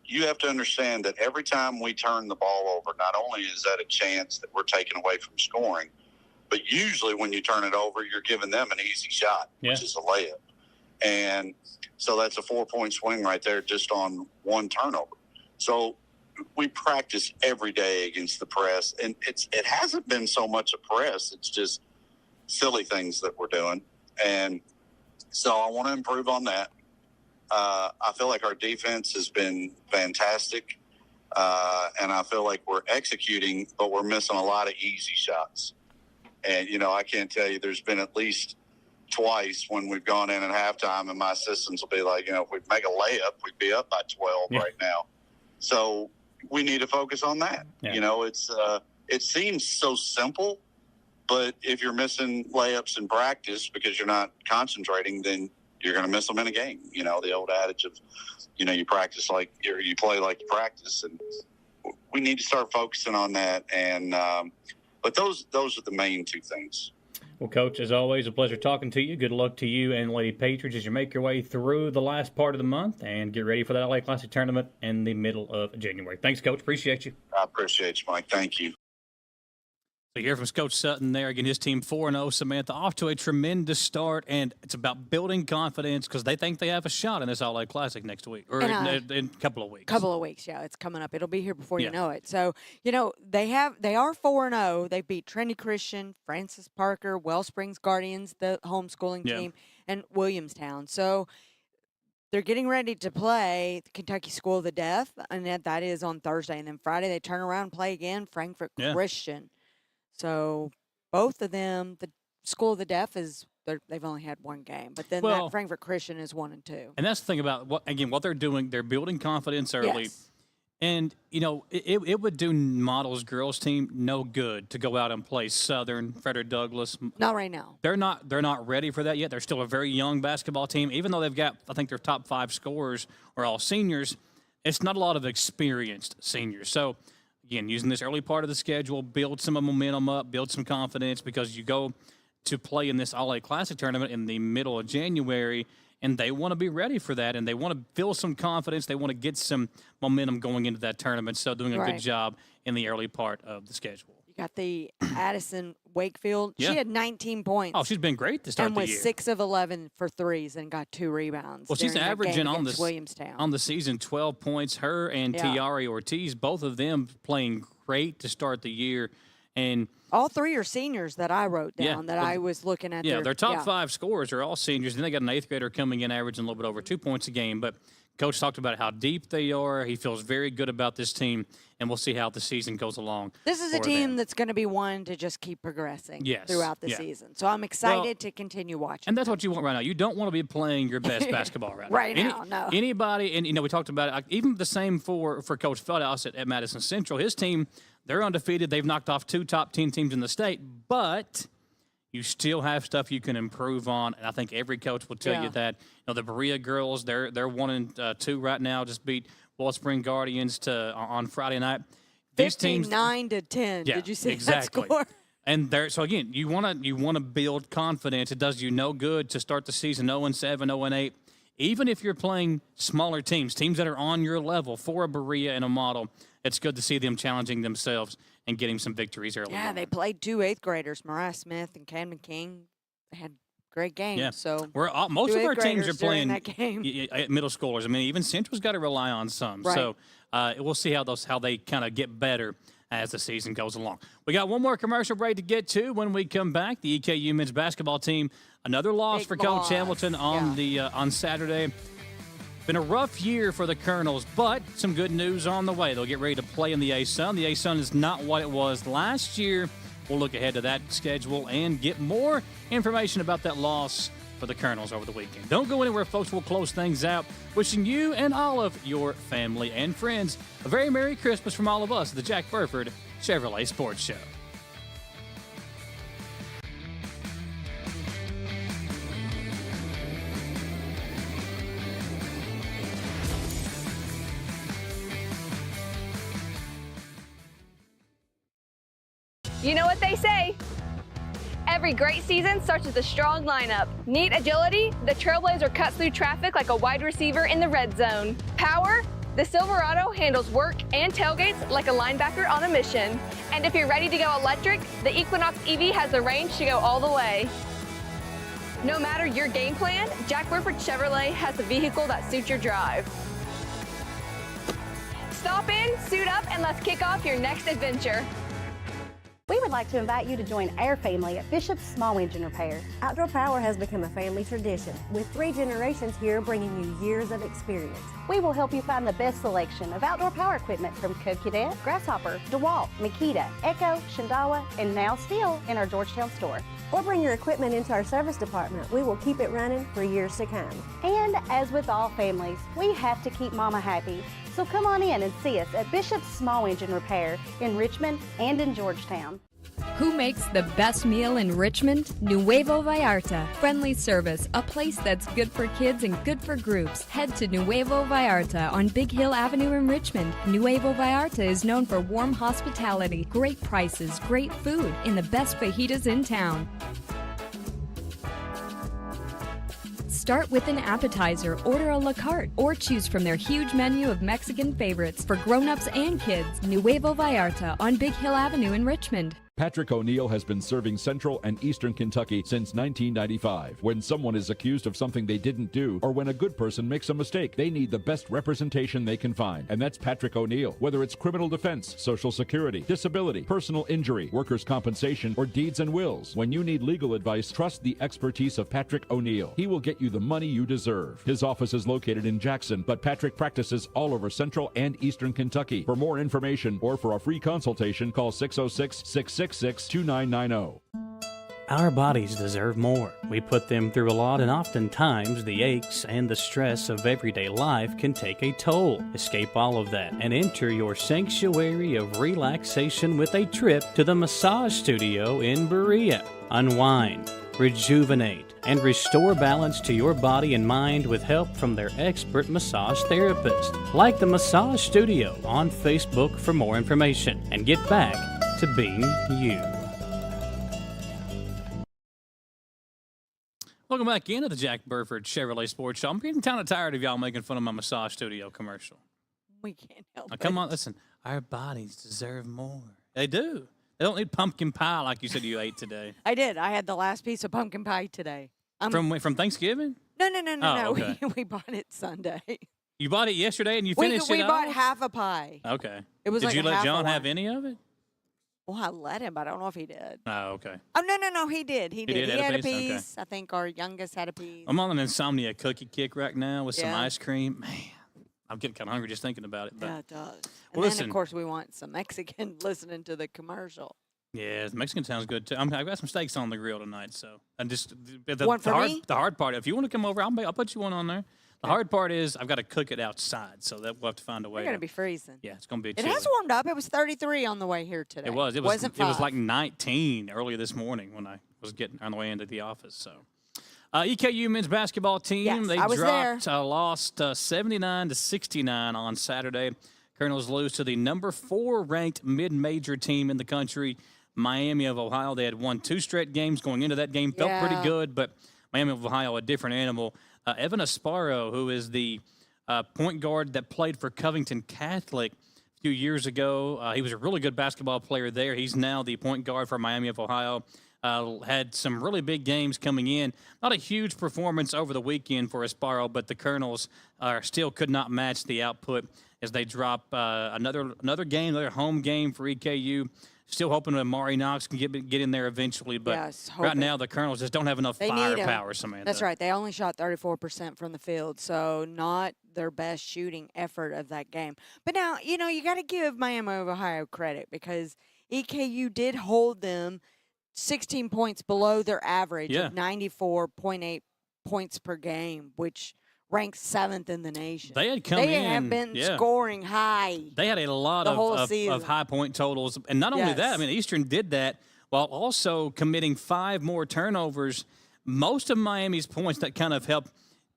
you have to understand that every time we turn the ball over, not only is that a chance that we're taking away from scoring, but usually when you turn it over, you're giving them an easy shot, which is a layup. And so that's a 4-point swing right there just on one turnover. So we practice every day against the press, and it hasn't been so much a press. It's just silly things that we're doing. And so I want to improve on that. I feel like our defense has been fantastic, and I feel like we're executing, but we're missing a lot of easy shots. And, I can't tell you, there's been at least twice when we've gone in at halftime, and my assistants will be like, if we make a layup, we'd be up by 12 right now. So we need to focus on that. It seems so simple, but if you're missing layups in practice because you're not concentrating, then you're going to miss them in a game. The old adage of, you practice like you play like you practice, and we need to start focusing on that. And but those are the main 2 things. Well, Coach, as always, a pleasure talking to you. Good luck to you and Lady Patriots as you make your way through the last part of the month and get ready for that LA Classic tournament in the middle of January. Thanks, Coach. Appreciate you. I appreciate you, Mike. Thank you. So you hear from Coach Sutton there. Again, his team 4-0, Samantha, off to a tremendous start, and it's about building confidence because they think they have a shot in this All-A Classic next week, or in a couple of weeks. Couple of weeks, yeah. It's coming up. It'll be here before you know it. So, they are 4-0. They beat Trinity Christian, Francis Parker, Wellsprings Guardians, the homeschooling team, and Williamstown. So they're getting ready to play the Kentucky School of the Deaf, and that is on Thursday. And then Friday they turn around and play again, Frankfort Christian. So both of them, the School of the Deaf they've only had 1 game, but then that Frankfort Christian is 1 and 2. And that's the thing about what they're doing. They're building confidence early, and it would do Models girls team no good to go out and play Southern, Frederick Douglass. Not right now. They're not ready for that yet. They're still a very young basketball team, even though they've got, I think their top 5 scorers are all seniors. It's not a lot of experienced seniors. So again, using this early part of the schedule, build some momentum up, build some confidence, because you go to play in this All-A Classic tournament in the middle of January, and they want to be ready for that, and they want to feel some confidence. They want to get some momentum going into that tournament, so doing a good job in the early part of the schedule. You got the Addison Wakefield. She had 19 points. Oh, she's been great to start the year. And was 6 of 11 for threes and got 2 rebounds. Well, she's averaging on the season 12 points. Her and Tiari Ortiz, both of them playing great to start the year. And all 3 are seniors that I wrote down that I was looking at. Their top 5 scorers are all seniors. Then they got an 8th grader coming in averaging a little bit over 2 points a game. But Coach talked about how deep they are. He feels very good about this team, and we'll see how the season goes along. This is a team that's going to be one to just keep progressing throughout the season. So I'm excited to continue watching. And that's what you want right now. You don't want to be playing your best basketball right now. No. Anybody, and we talked about it, even the same for Coach Feldhaus at Madison Central. His team, they're undefeated. They've knocked off 2 top 10 teams in the state, but you still have stuff you can improve on, and I think every coach will tell you that. The Berea girls, they're 1-2 right now. Just beat Wall Spring Guardians on Friday night. These teams 9-10. Yeah, Did you see exactly. that score? And so again, you want to build confidence. It does you no good to start the season 0-7, 0-8. Even if you're playing smaller teams that are on your level for a Berea and a Model, it's good to see them challenging themselves and getting some victories early. Yeah, they played 2 8th graders, Mariah Smith and Camden King. They had great games. Yeah. So most of our teams are playing that game. middle schoolers. I mean, even Central's got to rely on some. Right. So we'll see how they kind of get better as the season goes along. We got one more commercial break to get to. When we come back, the EKU men's basketball team, another loss for Coach Hamilton on Saturday. Been a rough year for the Colonels, but some good news on the way. They'll get ready to play in the A-Sun. The A-Sun is not what it was last year. We'll look ahead to that schedule and get more information about that loss for the Colonels over the weekend. Don't go anywhere, folks. We'll close things out. Wishing you and all of your family and friends a very Merry Christmas from all of us at the Jack Burford Chevrolet Sports Show. You know what they say. Every great season starts with a strong lineup. Need agility? The Trailblazer cuts through traffic like a wide receiver in the red zone. Power? The Silverado handles work and tailgates like a linebacker on a mission. And if you're ready to go electric, the Equinox EV has the range to go all the way. No matter your game plan, Jack Burford Chevrolet has the vehicle that suits your drive. Stop in, suit up, and let's kick off your next adventure. We would like to invite you to join our family at Bishop's Small Engine Repair. Outdoor Power has become a family tradition, with 3 generations here bringing you years of experience. We will help you find the best selection of outdoor power equipment from Code Cadet, Grasshopper, DeWalt, Makita, Echo, Shindawa, and now Steel in our Georgetown store. Or bring your equipment into our service department. We will keep it running for years to come. And as with all families, we have to keep Mama happy. So come on in and see us at Bishop's Small Engine Repair in Richmond and in Georgetown. Who makes the best meal in Richmond? Nuevo Vallarta. Friendly service, a place that's good for kids and good for groups. Head to Nuevo Vallarta on Big Hill Avenue in Richmond. Nuevo Vallarta is known for warm hospitality, great prices, great food, and the best fajitas in town. Start with an appetizer, order a la carte, or choose from their huge menu of Mexican favorites for grown-ups and kids. Nuevo Vallarta on Big Hill Avenue in Richmond. Patrick O'Neill has been serving Central and Eastern Kentucky since 1995. When someone is accused of something they didn't do, or when a good person makes a mistake, they need the best representation they can find. And that's Patrick O'Neill. Whether it's criminal defense, Social Security, disability, personal injury, workers' compensation, or deeds and wills, when you need legal advice, trust the expertise of Patrick O'Neill. He will get you the money you deserve. His office is located in Jackson, but Patrick practices all over Central and Eastern Kentucky. For more information or for a free consultation, call 606-666-2990. Our bodies deserve more. We put them through a lot, and oftentimes the aches and the stress of everyday life can take a toll. Escape all of that and enter your sanctuary of relaxation with a trip to the massage studio in Berea. Unwind, rejuvenate, and restore balance to your body and mind with help from their expert massage therapist. Like the Massage Studio on Facebook for more information, and get back to being you. Welcome back into the Jack Burford Chevrolet Sports Show. I'm getting kind of tired of y'all making fun of my massage studio commercial. We can't help it. Come on, listen. Our bodies deserve more. They do. They don't need pumpkin pie like you said you ate today. I did. I had the last piece of pumpkin pie today. From Thanksgiving? No. Okay. We bought it Sunday. You bought it yesterday and you finished it We all? bought half a pie. Okay. It was Did you let half John a have one. any of it? Well, I let him, but I don't know if he did. Oh, okay. Oh, no, he did. He did? He had a Okay. piece. I think our youngest had a piece. I'm on an insomnia cookie kick right now with some Yeah. ice cream. Man, I'm getting kind of hungry just thinking about it. But, Yeah, it does. And well, then, listen, of course, we want some Mexican listening to the commercial. yeah, Mexican sounds good too. I've got some steaks on the grill tonight, so I just One for me? The hard part. If you want to come over, I'll put you one on there. The hard part is I've got to cook it outside, so that we'll have to find a way. We're going to be freezing. Yeah, it's going to be. It chilly. has warmed up. It was 33 on the way here today. It was. It wasn't was 5. like 19 earlier this morning when I was getting on the way into the office. So, EKU men's basketball team. Yes, they I was dropped, lost 79-69 on Saturday. Colonels lose to the number 4 ranked mid-major team in the country, Miami of Ohio. They had won 2 straight games going into that game. Felt pretty good, but Miami of Ohio, a different animal. Evan Asparo, who is the point guard that played for Covington Catholic a few years ago. He was a really good basketball player there. He's now the point guard for Miami of Ohio. Had some really big games coming in. Not a huge performance over the weekend for Asparo, but the Colonels still could not match the output as they drop another game, another home game for EKU. Still hoping that Amari Knox can get in there eventually, but right now the Colonels just don't have enough firepower, Samantha. That's right. They only shot 34% from the field, so not their best shooting effort of that game. But now, you got to give Miami of Ohio credit because EKU did hold them 16 points below their average of 94.8 points per game, which ranks 7th in the nation. They had come in. They have been scoring high. They had a lot of high point totals. And not only that, I mean, Eastern did that while also committing 5 more turnovers. Most of Miami's points that kind of helped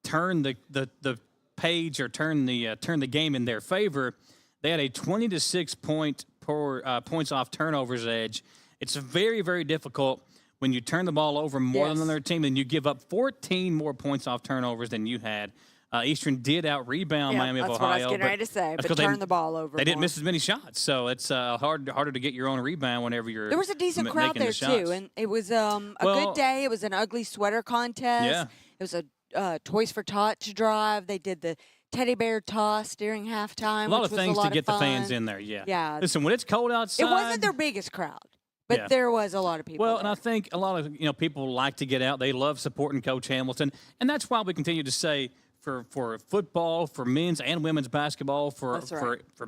turn the page or turn the game in their favor. They had a 20-6 points off turnovers edge. It's very, very difficult when you turn the ball over more than their team and you give up 14 more points off turnovers than you had. Eastern did out-rebound Miami of Ohio. That's what I was getting ready to say, but turn the ball over They didn't miss as many shots, so it's harder to get your own rebound whenever you're There was a decent crowd there, too, and it was a good day. It was an ugly sweater contest. Yeah. It was a Toys for Tots drive. They did the teddy bear toss during halftime, a lot which of was things a lot to get of fun. the fans in there, Yeah. Listen, when it's cold outside. It wasn't their biggest crowd. But there was a lot of people. Well, and I think a lot of people like to get out. They love supporting Coach Hamilton, and that's why we continue to say for football, for men's and women's basketball, for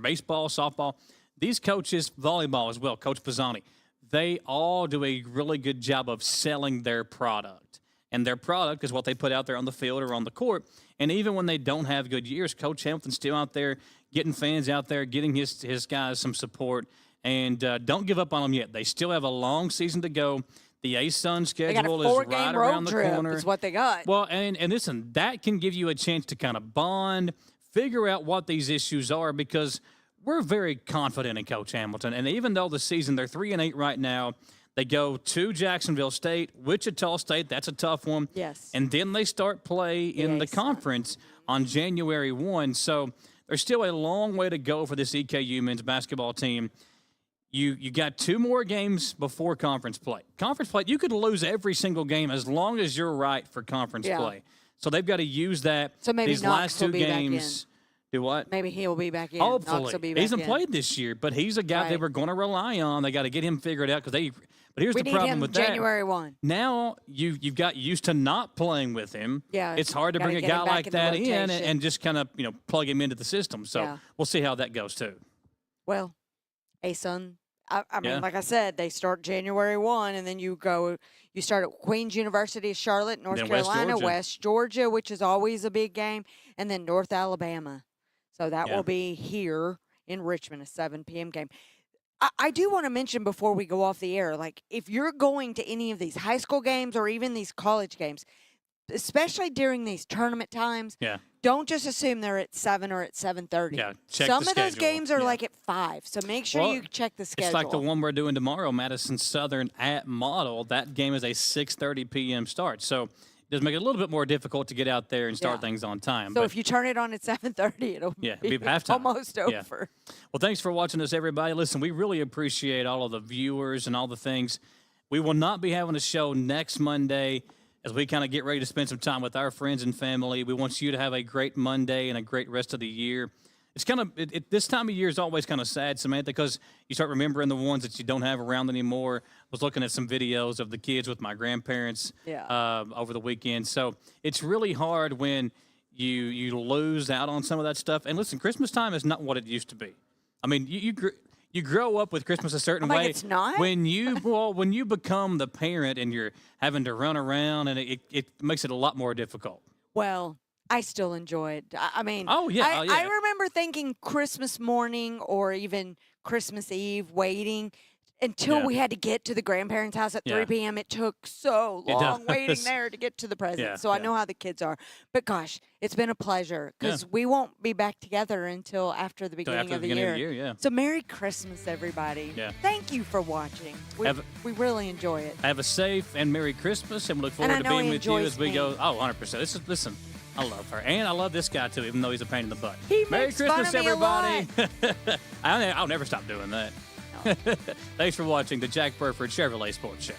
baseball, softball, these coaches, volleyball as well, Coach Pisani, they all do a really good job of selling their product, and their product is what they put out there on the field or on the court. And even when they don't have good years, Coach Hamilton's still out there getting fans out there, getting his guys some support. And don't give up on them yet. They still have a long season to go. The ASUN schedule is right around the corner. Is what they got. Well, and listen, that can give you a chance to kind of bond, figure out what these issues are, because we're very confident in Coach Hamilton. And even though the season, they're 3-8 right now, they go to Jacksonville State, Wichita State. That's a tough one. Yes. And then they start play in the conference on January 1. So there's still a long way to go for this EKU men's basketball team. You got 2 more games before conference play. Conference play, you could lose every single game as long as you're right for conference play. So they've got to use that. So maybe these Knox last 2 will be games. Do what? Maybe he'll be back in. Hopefully. Knox will be back He hasn't in. played this year, but he's a guy they were going to rely on. They got to get him figured out because they. But here's We the need problem him with that. January 1. Now you've got used to not playing with him. Yeah, it's hard to gotta bring a get him guy back like in the that in rotation. and just kind of plug him into the system. So we'll see how that goes too. Well, ASUN. I mean, Yeah. like I said, they start January 1, and then you start at Queens University of Charlotte, North Then West Carolina, Georgia. West Georgia, which is always a big game, and then North Alabama. So that will be here in Richmond, a 7 p.m. game. I do want to mention before we go off the air, like if you're going to any of these high school games or even these college games, especially during these tournament times, don't just assume they're at 7 or at 7:30. Yeah, check Some the of those schedule. like are like at 5, so make sure you check the schedule. It's like the one we're doing tomorrow, Madison Southern at Model. That game is a 6:30 p.m. start, so it does make it a little bit more difficult to get out there and start things on time. So but if you turn it on at 7:30, it'll it'll be be halftime. almost Yeah. over. Well, thanks for watching us, everybody. Listen, we really appreciate all of the viewers and all the things. We will not be having a show next Monday as we kind of get ready to spend some time with our friends and family. We want you to have a great Monday and a great rest of the year. It's kind of this time of year is always kind of sad, Samantha, because you start remembering the ones that you don't have around anymore. I was looking at some videos of the kids with my grandparents over the weekend. So it's really hard when you lose out on some of that stuff. And listen, Christmas time is not what it used to be. I mean, you grow up with Christmas a certain way. It's not? When you become the parent and you're having to run around, and it makes it a lot more difficult. Well, I still enjoy it. I mean, yeah. I remember thinking Christmas morning or even Christmas Eve waiting until we had to get to the grandparents' house at 3 p.m. It took so long waiting there to get to the presents. So I know how the kids are. But gosh, it's been a pleasure because we won't be back together until after the beginning of the year. So Merry Christmas, everybody. Yeah. Thank you for watching. We really enjoy it. Have a safe and Merry Christmas, and we look forward to being with you as we go. Oh, 100%. Listen, I love her. And I love this guy, too, even though he's a pain in the butt. Merry Christmas, everybody. I'll never stop doing that. Thanks for watching the Jack Burford Chevrolet Sports Show.